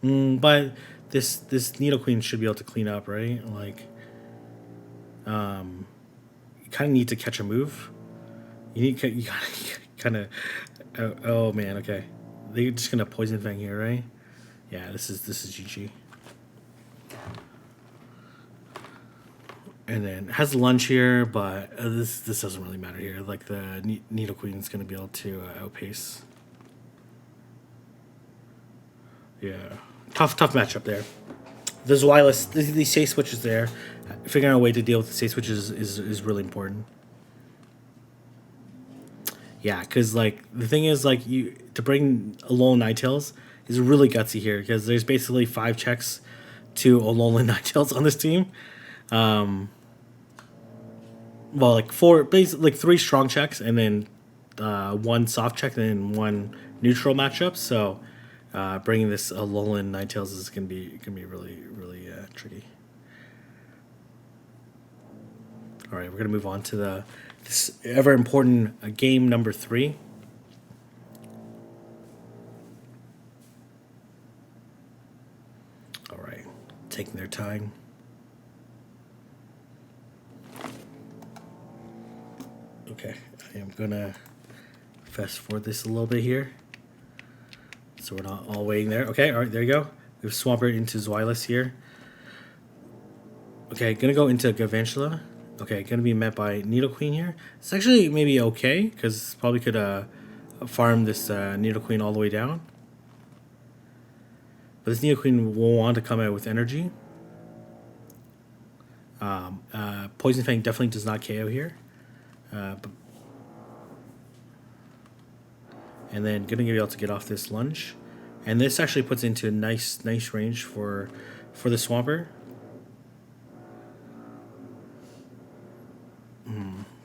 But this Nidoqueen should be able to clean up, right? Like, you kind of need to catch a move. You kind of. Oh man, okay. They're just gonna Poison Fang here, right? Yeah, this is GG. And then has lunge here, but this doesn't really matter here. Like the Nidoqueen is gonna be able to outpace. Yeah, tough matchup there. The Zweilous, the safe switch is there. Figuring out a way to deal with the safe switch is really important. Yeah, because like the thing is like to bring Alolan Ninetales is really gutsy here because there's basically 5 checks to Alolan Ninetales on this team. Well, like 4, basically like 3 strong checks and then 1 soft check and then 1 neutral matchup. So bringing this Alolan Ninetales is gonna be really tricky. All right, we're gonna move on to this ever important game number 3. All right, taking their time. Okay, I am gonna fast forward this a little bit here, so we're not all waiting there. Okay, all right, there you go. We have Swampert into Zweilous here. Okay, gonna go into Gavantula. Okay, gonna be met by Nidoqueen here. It's actually maybe okay, because probably could farm this Nidoqueen all the way down. But this Nidoqueen will want to come out with energy. Poison Fang definitely does not KO here. And then gonna be able to get off this lunge. And this actually puts into a nice range for the Swampert.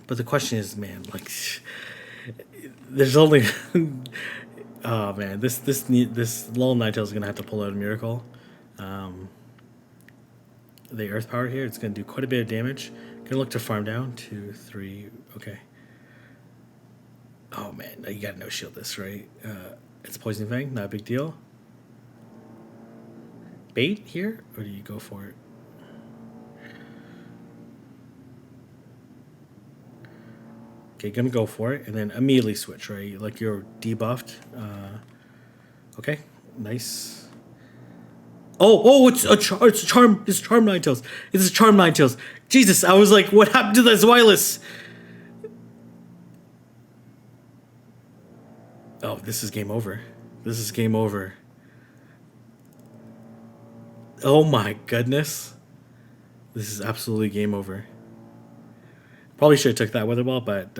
But the question is, man, like, there's only, oh man, this little Ninetales is gonna have to pull out a miracle. The Earth Power here, it's gonna do quite a bit of damage. Gonna look to farm down 2, 3. Okay. Oh man, you gotta no shield this, right? It's Poison Fang, not a big deal. Bait here, or do you go for it? Okay, gonna go for it, and then immediately switch, right? Like you're debuffed. Okay, nice. Oh, it's charm. It's charm Ninetales. It's a charm Ninetales. Jesus, I was like, what happened to this wireless? Oh, this is game over. This is game over. Oh my goodness. This is absolutely game over. Probably should have took that Weather Ball, but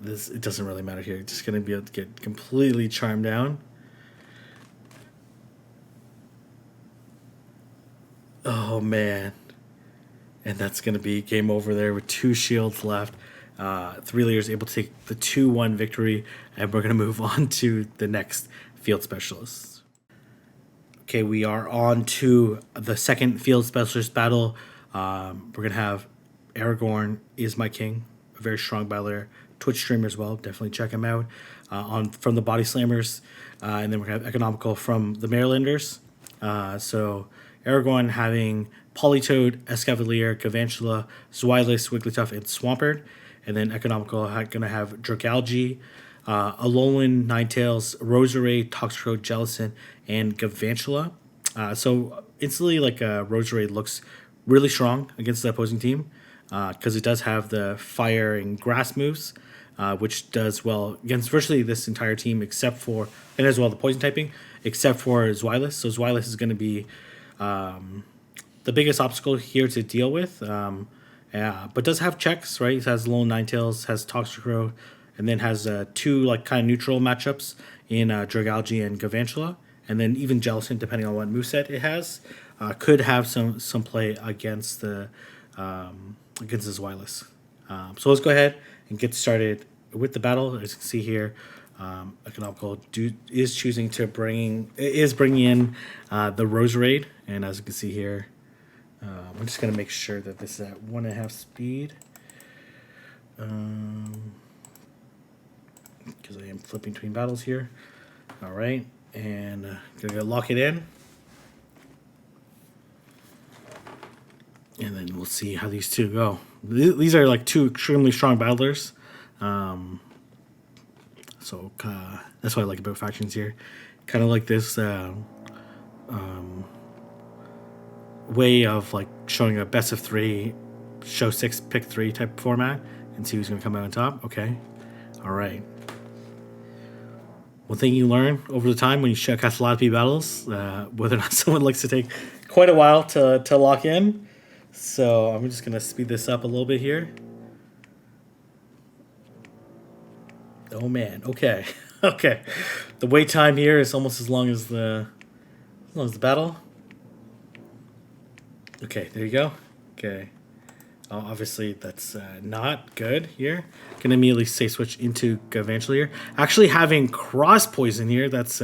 it doesn't really matter here. Just gonna be able to get completely charmed down. Oh man, and that's gonna be game over there with 2 shields left. 3 Leaders able to take the 2-1 victory, and we're gonna move on to the next field specialists. Okay, we are on to the second field specialist battle. We're gonna have Aragorn is my king, a very strong battler, Twitch streamer as well. Definitely check him out. From the Bodyslammers, and then we're gonna have Economical from the Marylanders. So Aragorn having Politoed, Escavalier, Gavantula, Zweilous, Wigglytuff, and Swampert, and then Economical gonna have Dragalge, Alolan, Ninetales, Roserade, Toxicroak, Jellicent, and Gavantula. So instantly, like Roserade looks really strong against the opposing team. Because it does have the fire and grass moves, which does well against virtually this entire team, except for, and as well the poison typing, except for Zweilous. So Zweilous is going to be the biggest obstacle here to deal with, but does have checks, right? It has Lone Ninetales, has Toxicroak, and then has 2 like kind of neutral matchups in Dragalge and Gavantula, and then even Jellicent, depending on what moveset it has, could have some play against the against his Zweilous. So let's go ahead and get started with the battle. As you can see here, Economical is choosing to bringing in the Roserade, and as you can see here, I'm just gonna make sure that this is at 1.5 speed, because I am flipping between battles here. All right, and gonna lock it in. And then we'll see how these two go. These are like 2 extremely strong battlers. So that's what I like about factions here. Kind of like this way of like showing a best of 3, show 6, pick 3 type format, and see who's going to come out on top. Okay. All right. One thing you learn over the time when you cast a lot of P battles, whether or not someone likes to take quite a while to lock in. So I'm just gonna speed this up a little bit here. Oh man, okay, okay. The wait time here is almost as long as the battle. Okay, there you go. Okay. Obviously that's not good here. Gonna immediately say switch into Gavantula here. Actually having cross poison here, that's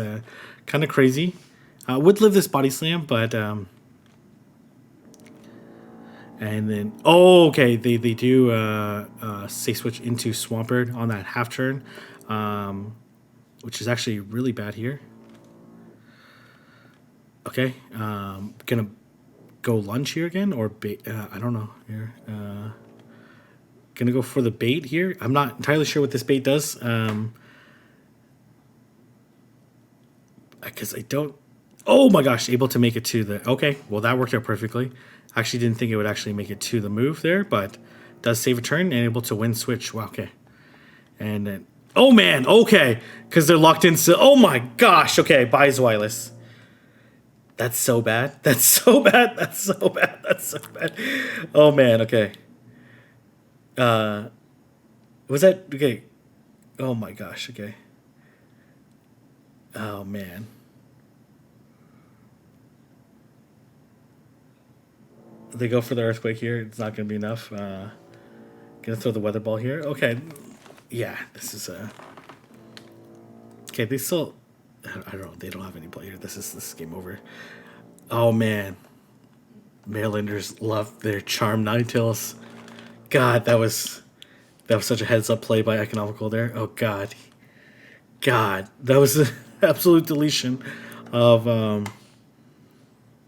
kind of crazy. Would live this body slam, but and then, okay, they do say switch into Swampert on that half turn, which is actually really bad here. Okay, gonna go lunge here again, or bait, I don't know here. Gonna go for the bait here. I'm not entirely sure what this bait does, because Oh my gosh, able to make it to the... Okay, well, that worked out perfectly. Actually didn't think it would actually make it to the move there, but does save a turn and able to win switch. Wow, okay. And then... Oh, man, okay. Because they're locked in. So, oh my gosh, okay, buys wireless. That's so bad. That's so bad. That's so bad. That's so bad. Oh, man, okay. Was that... Okay. Oh my gosh, okay. Oh, man. They go for the earthquake here. It's not going to be enough. Gonna throw the weather ball here. Okay. Yeah, this is okay, they still... I don't know. They don't have any play here. This is game over. Oh, man. Marylanders love their charm Ninetales. God, that was such a heads-up play by Economical there. Oh, God. God, that was an absolute deletion of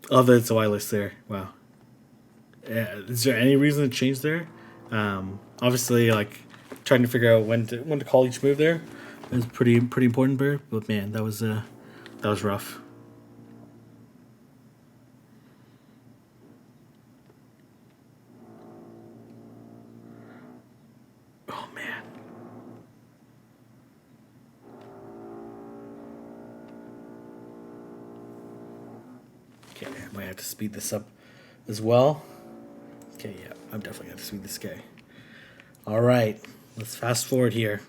the wireless there. Wow. Is there any reason to change there? Obviously, like trying to figure out when to call each move there is pretty important there. But man, that was rough. Oh man. Okay, I might have to speed this up as well. Okay, yeah, I'm definitely going to speed this guy. All right, let's fast forward here.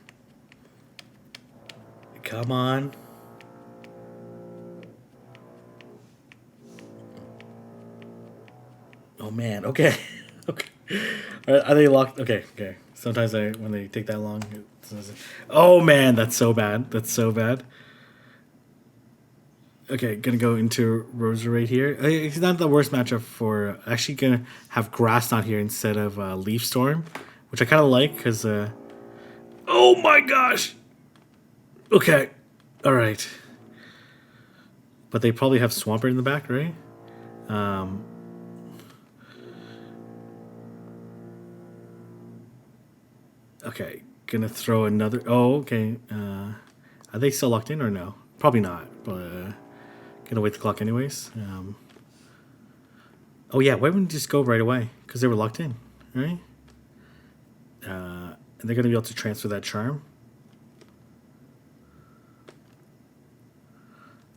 Come on. Oh, man, okay. Okay. Are they locked? Okay, okay. Sometimes when they take that long. Oh, man, that's so bad. That's so bad. Okay, gonna go into Roserade here. It's not the worst matchup for... Actually gonna have Grass Knot here instead of Leaf Storm, which I kind of like because... Oh my gosh! Okay, alright. But they probably have Swampert in the back, right? Okay, gonna throw another... Oh, okay. Are they still locked in or no? Probably not, but... Gonna wait the clock anyways. Oh yeah, why wouldn't you just go right away? Because they were locked in, right? And they're gonna be able to transfer that charm.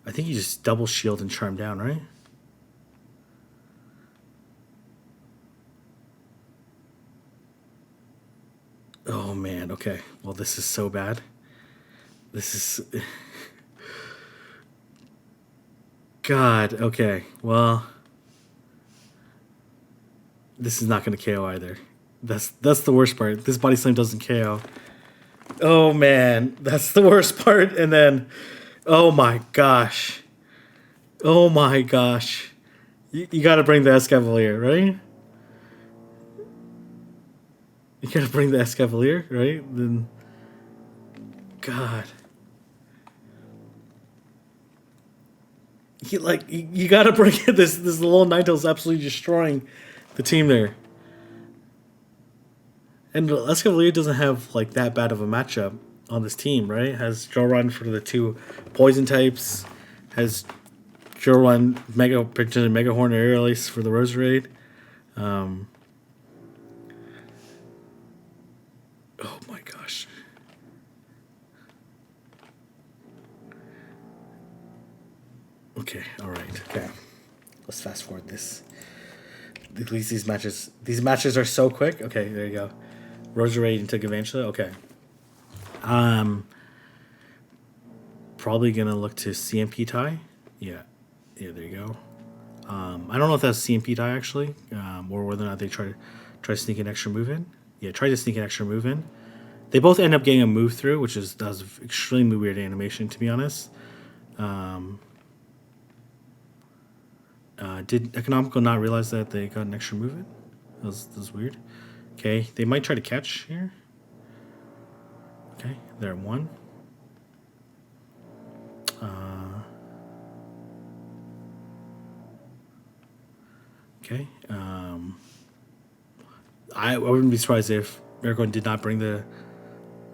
I think you just double shield and charm down, right? Oh man, okay. Well, this is so bad. This is... God, okay. Well, this is not going to KO either. That's the worst part. This body slam doesn't KO. Oh man, that's the worst part. And then, oh my gosh. Oh my gosh. You got to bring the Escavalier, right? You got to bring the Escavalier, right? Then, God. You gotta bring it. This little Ninetales absolutely destroying the team there. And Escavalier doesn't have like that bad of a matchup on this team, right? Has Joran for the two poison types, has Joran Mega Horn Aerialist for the Roserade. Oh my gosh. Okay, alright, okay. Let's fast forward this. At least these matches are so quick. Okay, there you go. Roserade into Gavantula, okay. Probably gonna look to CMP tie. Yeah, there you go. I don't know if that's CMP tie actually, or whether or not they try to sneak an extra move in. Yeah, try to sneak an extra move in. They both end up getting a move through, which is that's extremely weird animation to be honest. Did Economical not realize that they got an extra move in? That was weird. Okay, they might try to catch here. Okay, they're at 1. Okay. I wouldn't be surprised if Aragon did not bring the...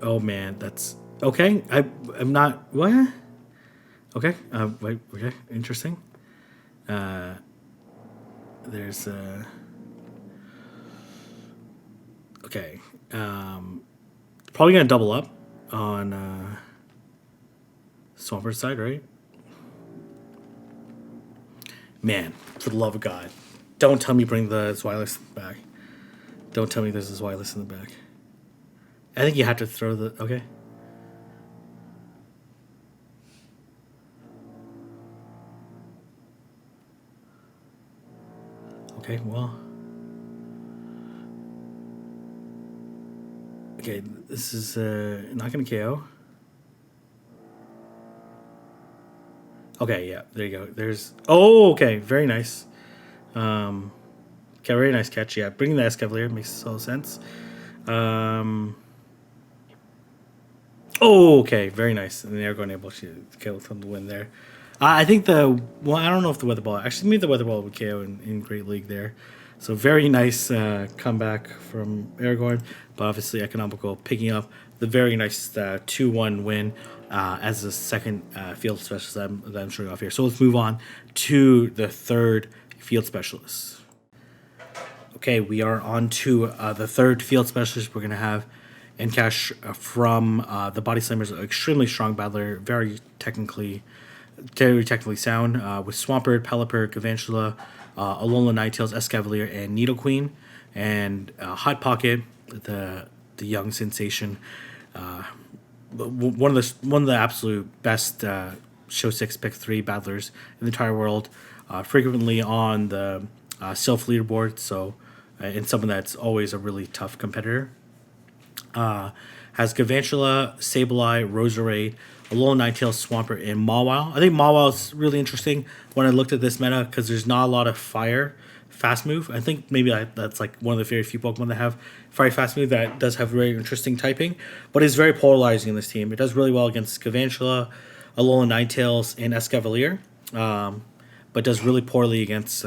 Oh man, that's... Okay, I'm not... What? Okay, wait, okay, interesting. There's okay. Probably gonna double up on Swampert side, right? Man, for the love of God, don't tell me bring the Zweilous back. Don't tell me there's a Zweilous in the back. I think you have to throw the okay. Okay, well. Okay, this is not going to KO. Okay, yeah, there you go. There's... Oh, okay, very nice. Okay, very nice catch. Yeah, bringing the Escavalier makes total sense. Oh, okay, very nice. And they're going able to kill from the win there. I think the... Well, I don't know if the Weather Ball... Actually, maybe the Weather Ball would KO in Great League there. So very nice comeback from Aragorn, but obviously economical, picking up the very nice 2-1 win as the second field specialist that I'm showing off here. So let's move on to the third field specialist. Okay, we are on to the third field specialist. We're going to have Encash from the Bodyslammers, extremely strong battler, very technically sound, with Swampert, Pelipper, Gavantula, Alolan Ninetales, Escavalier, and Nidoqueen, and Hot Pocket, the young sensation, one of the absolute best Show 6 Pick 3 battlers in the entire world, frequently on the Silph leaderboard, so and someone that's always a really tough competitor. Has Gavantula, Sableye, Roserade, Alolan Ninetales, Swampert, and Mawile. I think Mawile is really interesting when I looked at this meta because there's not a lot of fire fast move. I think maybe that's like one of the very few Pokemon that have fire fast move that does have very interesting typing, but it's very polarizing in this team. It does really well against Gavantula, Alolan Ninetales, and Escavalier, but does really poorly against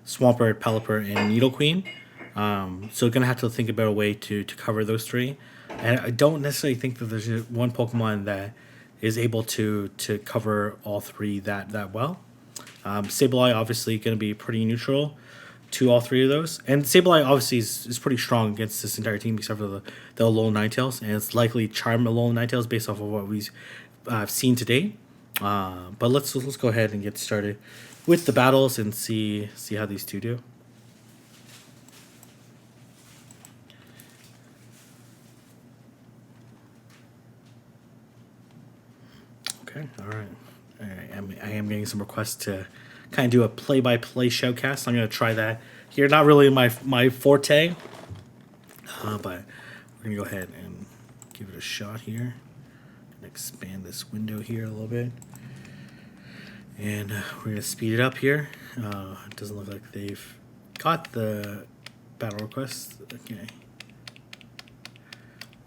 Swampert, Pelipper, and Nidoqueen. So going to have to think about a way to cover those three. And I don't necessarily think that there's one Pokemon that is able to cover all three that well. Sableye obviously going to be pretty neutral to all three of those. And Sableye obviously is pretty strong against this entire team except for the Alolan Ninetales. And it's likely Charm Alolan Ninetales based off of what we've seen to date. But let's go ahead and get started with the battles and see how these two do. Okay, all right. I am getting some requests to kind of do a play-by-play showcast. I'm going to try that here. Not really my forte, but we're going to go ahead and give it a shot here. Expand this window here a little bit. And we're going to speed it up here. It doesn't look like they've got the battle request. Okay.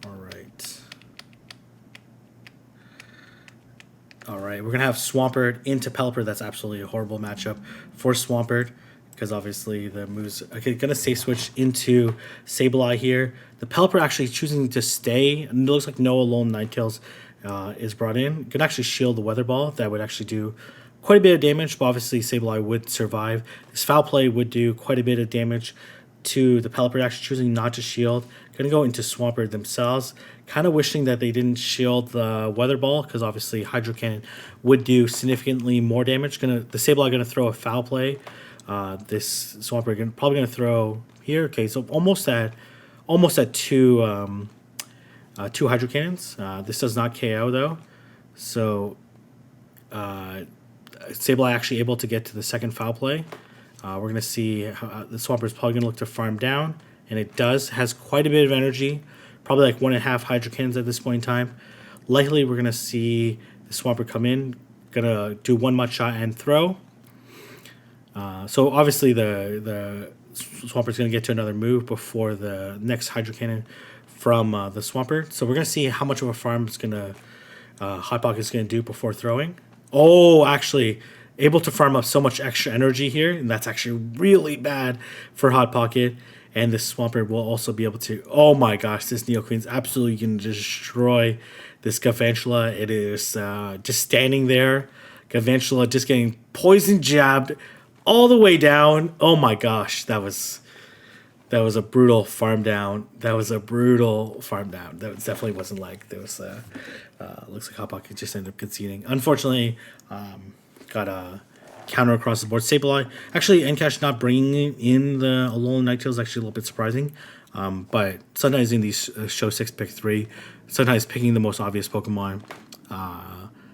All right. All right, we're going to have Swampert into Pelipper. That's absolutely a horrible matchup for Swampert because obviously the moves... Okay, going to safe switch into Sableye here. The Pelipper actually choosing to stay. And it looks like no Alolan Ninetales is brought in. Could actually shield the Weather Ball. That would actually do quite a bit of damage, but obviously Sableye would survive. This Foul Play would do quite a bit of damage to the Pelipper, actually choosing not to shield. Going to go into Swampert themselves. Kind of wishing that they didn't shield the Weather Ball because obviously Hydro Cannon would do significantly more damage. The Sableye going to throw a Foul Play. This Swampert probably going to throw here. Okay, so almost at two Hydro Cannons. This does not KO though. So Sableye actually able to get to the second Foul Play. We're going to see how the Swampert is probably going to look to farm down, and it does. Has quite a bit of energy, probably like 1.5 Hydro Cannons at this point in time. Likely we're going to see the Swampert come in, going to do one Mud Shot and throw. So obviously the Swampert's going to get to another move before the next Hydro Cannon from the Swampert. So we're going to see how much of a farm it's going to Hot Pocket is going to do before throwing. Oh, actually... able to farm up so much extra energy here, and that's actually really bad for Hot Pocket. And this Swampert will also be able to... Oh my gosh, this Nidoqueen's absolutely going to destroy this Gavantula. It is just standing there. Gavantula just getting poison jabbed all the way down. Oh my gosh, that was a brutal farm down. That definitely wasn't like there was. Looks like Hot Pocket just ended up conceding. Unfortunately, got a counter across the board. Sableye actually, Encash not bringing in the Alolan Ninetales is actually a little bit surprising. But sometimes in these show 6 pick 3, sometimes picking the most obvious Pokemon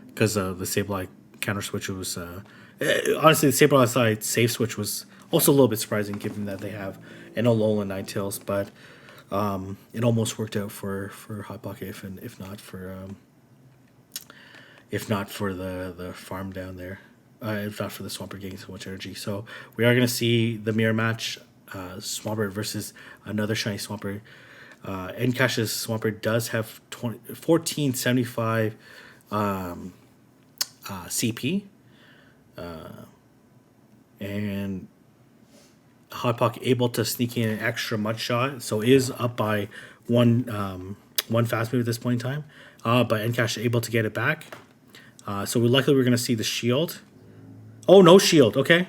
because the Sableye counter switch was honestly the Sableye side safe switch was also a little bit surprising given that they have an Alolan Ninetales, but it almost worked out for Hot Pocket if not for the farm down there. If not for the Swampert getting so much energy. So we are going to see the mirror match, Swampert versus another shiny Swampert. Encash's Swampert does have 1475 CP. And Hot Pocket able to sneak in an extra mud shot. So is up by one fast move at this point in time. But Encash able to get it back. So we're going to see the shield. Oh, no shield. Okay.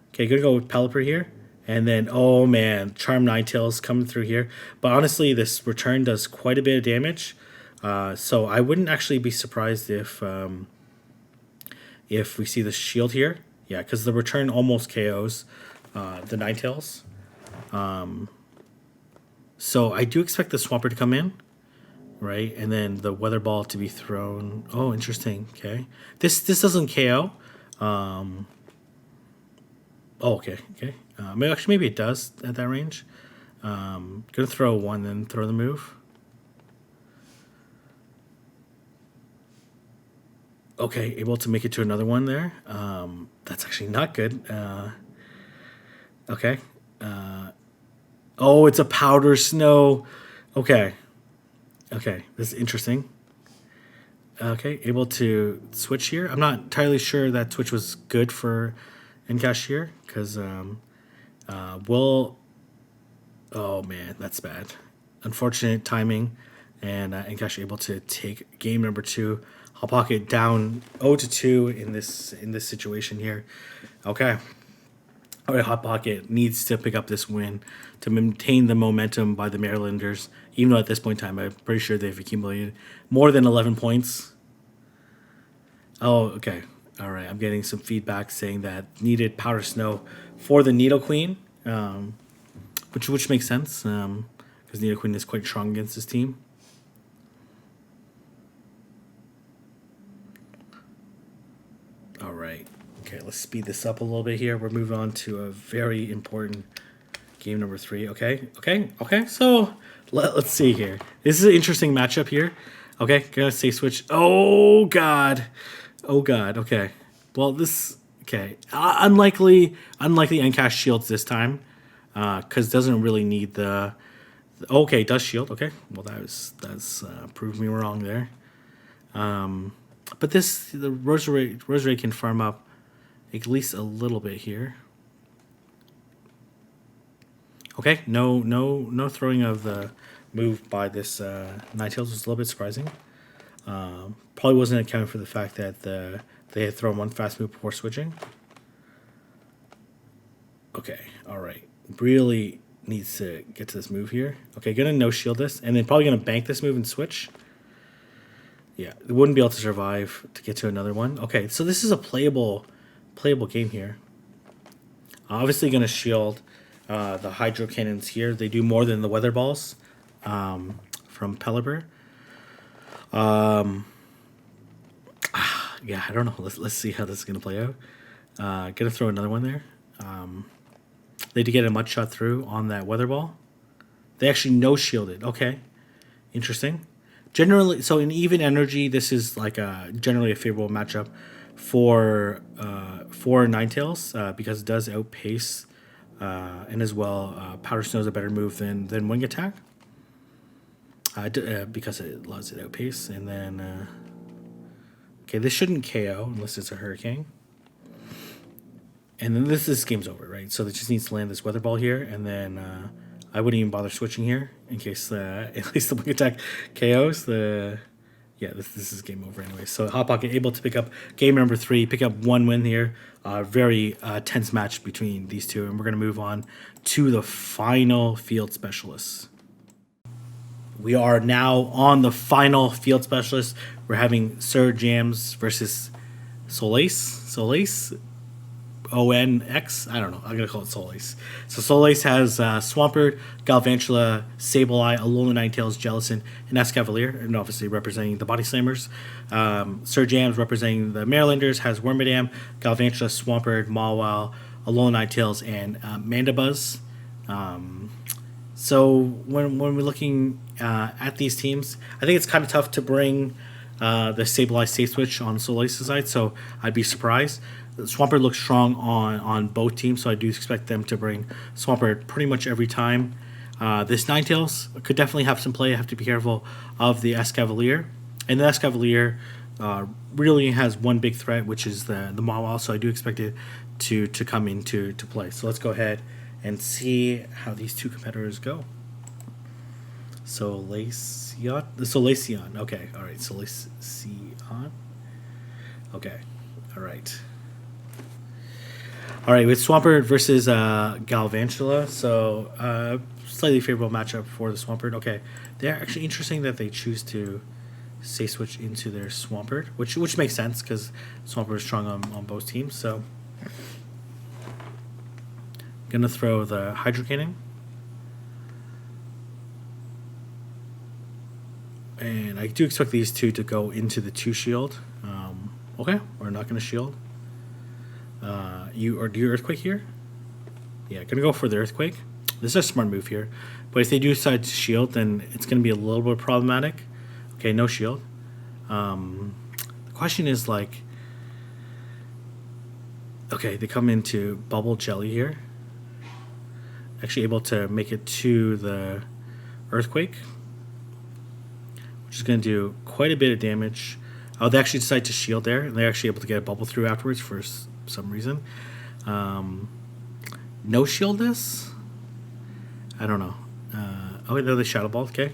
Okay, gonna go with Pelipper here. And then, oh man, Charm Ninetales coming through here. But honestly, this return does quite a bit of damage. So I wouldn't actually be surprised if we see the shield here. Yeah, because the return almost KOs the Ninetales. So I do expect the Swampert to come in. Right, and then the Weather Ball to be thrown. Oh, interesting. Okay, this doesn't KO. Oh, okay. Maybe it does at that range. Gonna throw one, then throw the move. Okay, able to make it to another one there. That's actually not good. Okay. Oh, it's a Powder Snow. Okay, this is interesting. Okay, able to switch here. I'm not entirely sure that switch was good for Encash here because oh man, that's bad. Unfortunate timing, and Encash able to take game number 2. Hot Pocket down 0-2 in this situation here. Okay. All right, Hot Pocket needs to pick up this win to maintain the momentum by the Marylanders, even though at this point in time, I'm pretty sure they've accumulated more than 11 points. Oh, okay. All right, I'm getting some feedback saying that needed Powder Snow for the Nidoqueen, which makes sense, because Nidoqueen is quite strong against this team. All right. Okay, let's speed this up a little bit here. We're moving on to a very important game number 3. Okay. So let's see here. This is an interesting matchup here. Okay, gonna say switch. Oh god. Okay. Well, unlikely Encash shields this time, because doesn't really need the. Okay, does shield. Okay. Well, that's proved me wrong there. But the Rosary can farm up at least a little bit here. Okay, no throwing of the move by this Ninetales was a little bit surprising. Probably wasn't accounting for the fact that they had thrown one fast move before switching. Okay, all right. Really needs to get to this move here. Okay, gonna no shield this, and then probably gonna bank this move and switch. Yeah, it wouldn't be able to survive to get to another one. Okay, so this is a playable game here. Obviously going to shield the Hydro Cannons here. They do more than the Weather Balls from Pelipper. Yeah, I don't know. Let's see how this is going to play out. Going to throw another one there. They did get a mud shot through on that Weather Ball. They actually no shielded. Okay, interesting. Generally, so in even energy, this is like generally a favorable matchup for Ninetales because it does outpace, and as well, Powder Snow is a better move than Wing Attack because it allows it to outpace. And then, okay, this shouldn't KO unless it's a Hurricane. And then this game's over, right? So it just needs to land this Weather Ball here, and then I wouldn't even bother switching here in case at least the Wing Attack KOs. Yeah, this is game over anyway. So Hot Pocket able to pick up game number 3, pick up 1 win here. Very tense match between these two, and we're going to move on to the final field specialists. We are now on the final field specialist. We're having Sir Jams versus Solace. ONX. I don't know. I'm gonna call it Solace. So Solace has Swampert, Galvantula, Sableye, Alola Ninetales, Jellicent, and Escavalier, and obviously representing the Body Slammers. Sir Jams representing the Marylanders has Wormadam, Galvantula, Swampert, Mawile, Alola Ninetales, and Mandibuzz. So when we're looking at these teams, I think it's kind of tough to bring the Sableye Safe Switch on Solace's side, so I'd be surprised. Swampert looks strong on both teams, so I do expect them to bring Swampert pretty much every time. This Ninetales could definitely have some play. I have to be careful of the Escavalier. And the Escavalier really has one big threat, which is the Mawile, so I do expect it to come into play. So let's go ahead and see how these two competitors go. Solaceon. Okay, all right. Solaceon. Okay, all right. All right, with Swampert versus Galvantula, so slightly favorable matchup for the Swampert. Okay, they're actually interesting that they choose to Safe Switch into their Swampert, which makes sense because Swampert is strong on both teams. So, gonna throw the Hydro Cannon, and I do expect these two to go into the 2 shield. Okay, we're not gonna shield. Do you Earthquake here? Yeah, gonna go for the Earthquake. This is a smart move here. But if they do decide to shield, then it's gonna be a little bit problematic. Okay, no shield. The question is like, okay, they come into Bubble Jelly here. Actually able to make it to the Earthquake, which is gonna do quite a bit of damage. Oh, they actually decide to shield there, and they're actually able to get a bubble through afterwards for some reason. No shield this? I don't know. Oh, no, they Shadow Ball. Okay.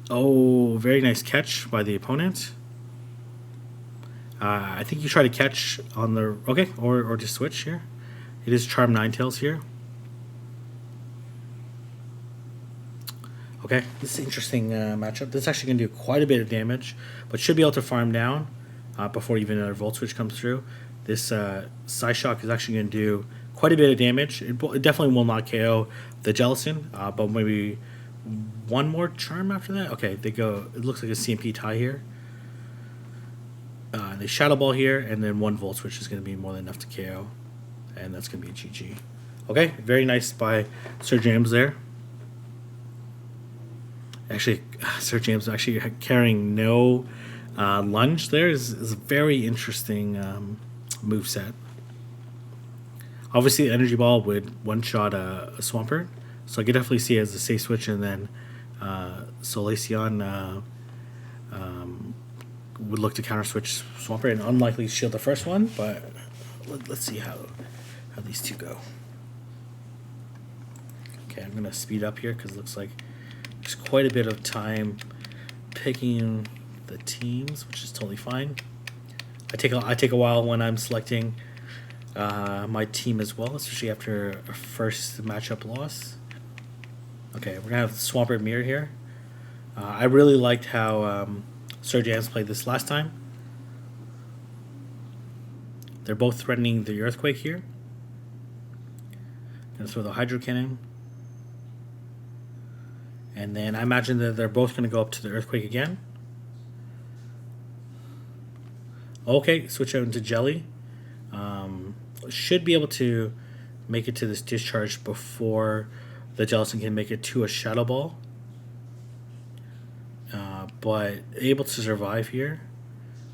Oh, very nice catch by the opponent. I think you try to catch on the... Okay, or just switch here. It is Charm Ninetales here. Okay, this is an interesting matchup. This is actually going to do quite a bit of damage, but should be able to farm down before even another Volt Switch comes through. This Psyshock is actually going to do quite a bit of damage. It definitely will not KO the Jellicent, but maybe one more Charm after that. Okay, they go. It looks like a CMP tie here. They Shadow Ball here, and then one Volt Switch is going to be more than enough to KO, and that's going to be a GG. Okay, very nice by Sir James there. Actually, Sir James actually carrying no lunge there is a very interesting moveset. Obviously, the Energy Ball would one-shot a Swampert, so I could definitely see it as a Safe Switch, and then Solaceon would look to counter-switch Swampert, and unlikely shield the first one, but let's see how these two go. Okay, I'm going to speed up here because it looks like there's quite a bit of time picking the teams, which is totally fine. I take a while when I'm selecting my team as well, especially after a first matchup loss. Okay, we're gonna have Swampert Mirror here. I really liked how Sir Jams played this last time. They're both threatening the Earthquake here. Gonna throw the Hydro Cannon. And then I imagine that they're both going to go up to the Earthquake again. Okay, switch out into Jelly. Should be able to make it to this discharge before the Jellicent can make it to a Shadow Ball. But able to survive here.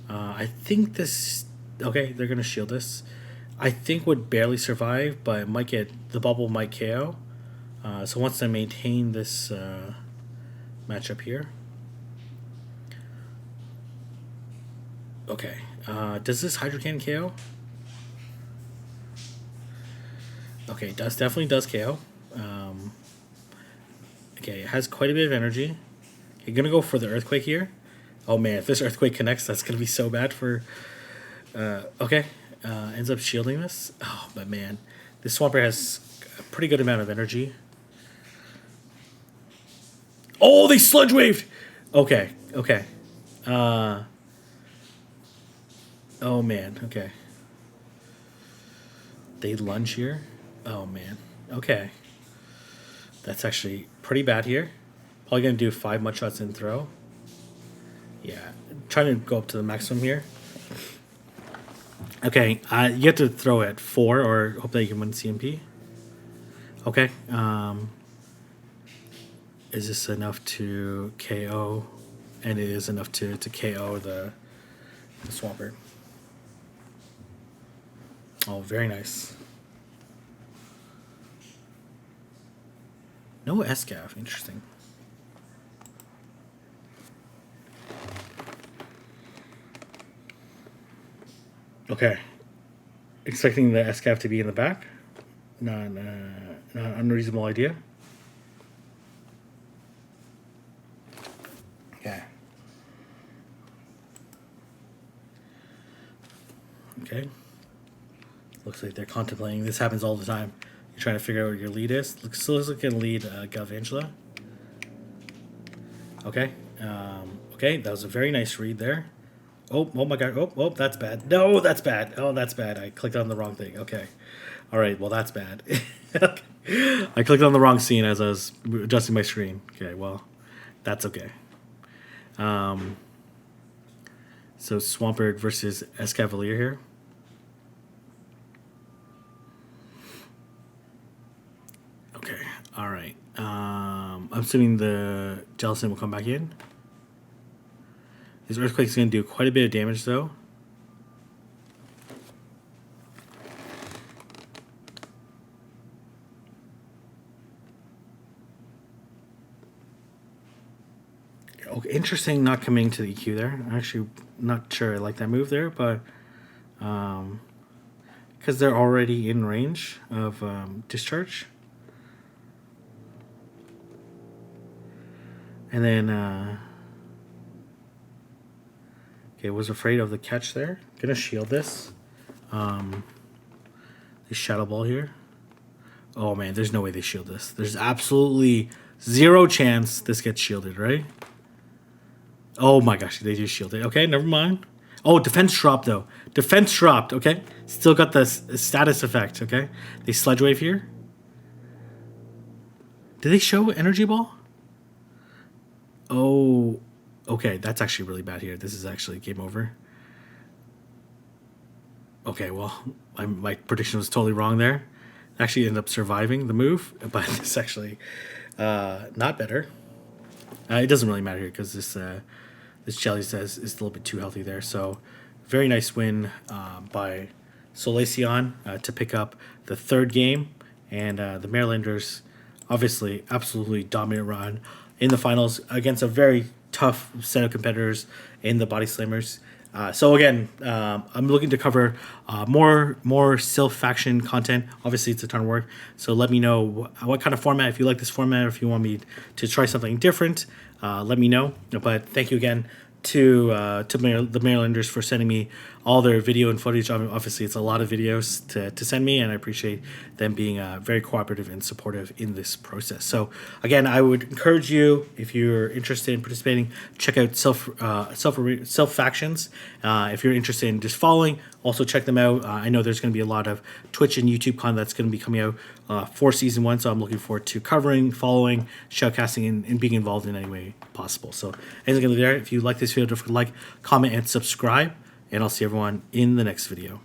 I think this... Okay, they're going to shield this. I think would barely survive, but might get... The bubble might KO. So once I maintain this matchup here. Okay. Does this Hydro Cannon KO? Okay, definitely does KO. Okay, it has quite a bit of energy. You're gonna go for the Earthquake here. Oh man, if this Earthquake connects, that's gonna be so bad for. Okay, ends up shielding this. Oh, but man, this Swampert has a pretty good amount of energy. Oh, they Sludge Waved! Okay, okay. Oh man, okay. They lunge here. Oh man, okay. That's actually pretty bad here. Probably gonna do 5 mud shots and throw. Yeah, trying to go up to the maximum here. Okay, you have to throw at 4 or hope that you can win CMP. Okay, is this enough to KO? And it is enough to KO the Swampert. Oh, very nice. No SCAF, interesting. Okay. Expecting the SCAF to be in the back. Not an unreasonable idea. Okay. Okay. Looks like they're contemplating. This happens all the time. You're trying to figure out what your lead is. Looks like you can lead Galvantula. Okay. Okay, that was a very nice read there. Oh my god. Oh, that's bad. No, that's bad. Oh, that's bad. I clicked on the wrong thing. Okay. All right, well, that's bad. Okay. I clicked on the wrong scene as I was adjusting my screen. Okay, well, that's okay. So Swampert versus Escavalier here. Okay, all right. I'm assuming the Jellicent will come back in. This Earthquake's going to do quite a bit of damage, though. Okay, interesting not coming to the EQ there. I'm actually not sure I like that move there, but because they're already in range of discharge. And then... Okay, was afraid of the catch there. Gonna shield this. The Shadow Ball here. Oh man, there's no way they shield this. There's absolutely 0 chance this gets shielded, right? Oh my gosh, they do shield it. Okay, never mind. Oh, defense dropped though. Defense dropped, okay? Still got the status effect, okay? They Sludge Wave here. Did they show Energy Ball? Oh... Okay, that's actually really bad here. This is actually game over. Okay, well, my prediction was totally wrong there. Actually ended up surviving the move, but it's actually not better. It doesn't really matter here because this Jelly says is a little bit too healthy there. So very nice win by Solaceon to pick up the 3rd game. And the Marylanders, obviously, absolutely dominant run in the finals against a very tough set of competitors in the Bodyslammers. So again, I'm looking to cover more Silph faction content. Obviously, it's a ton of work. So let me know what kind of format. If you like this format, or if you want me to try something different, let me know. But thank you again to the Marylanders for sending me all their video and footage. Obviously, it's a lot of videos to send me, and I appreciate them being very cooperative and supportive in this process. So again, I would encourage you, if you're interested in participating, check out Silph Factions. If you're interested in just following, also check them out. I know there's going to be a lot of Twitch and YouTube content that's going to be coming out for Season 1, so I'm looking forward to covering, following, shoutcasting, and being involved in any way possible. So anything going to be there. If you like this video, don't forget to like, comment, and subscribe, and I'll see everyone in the next video.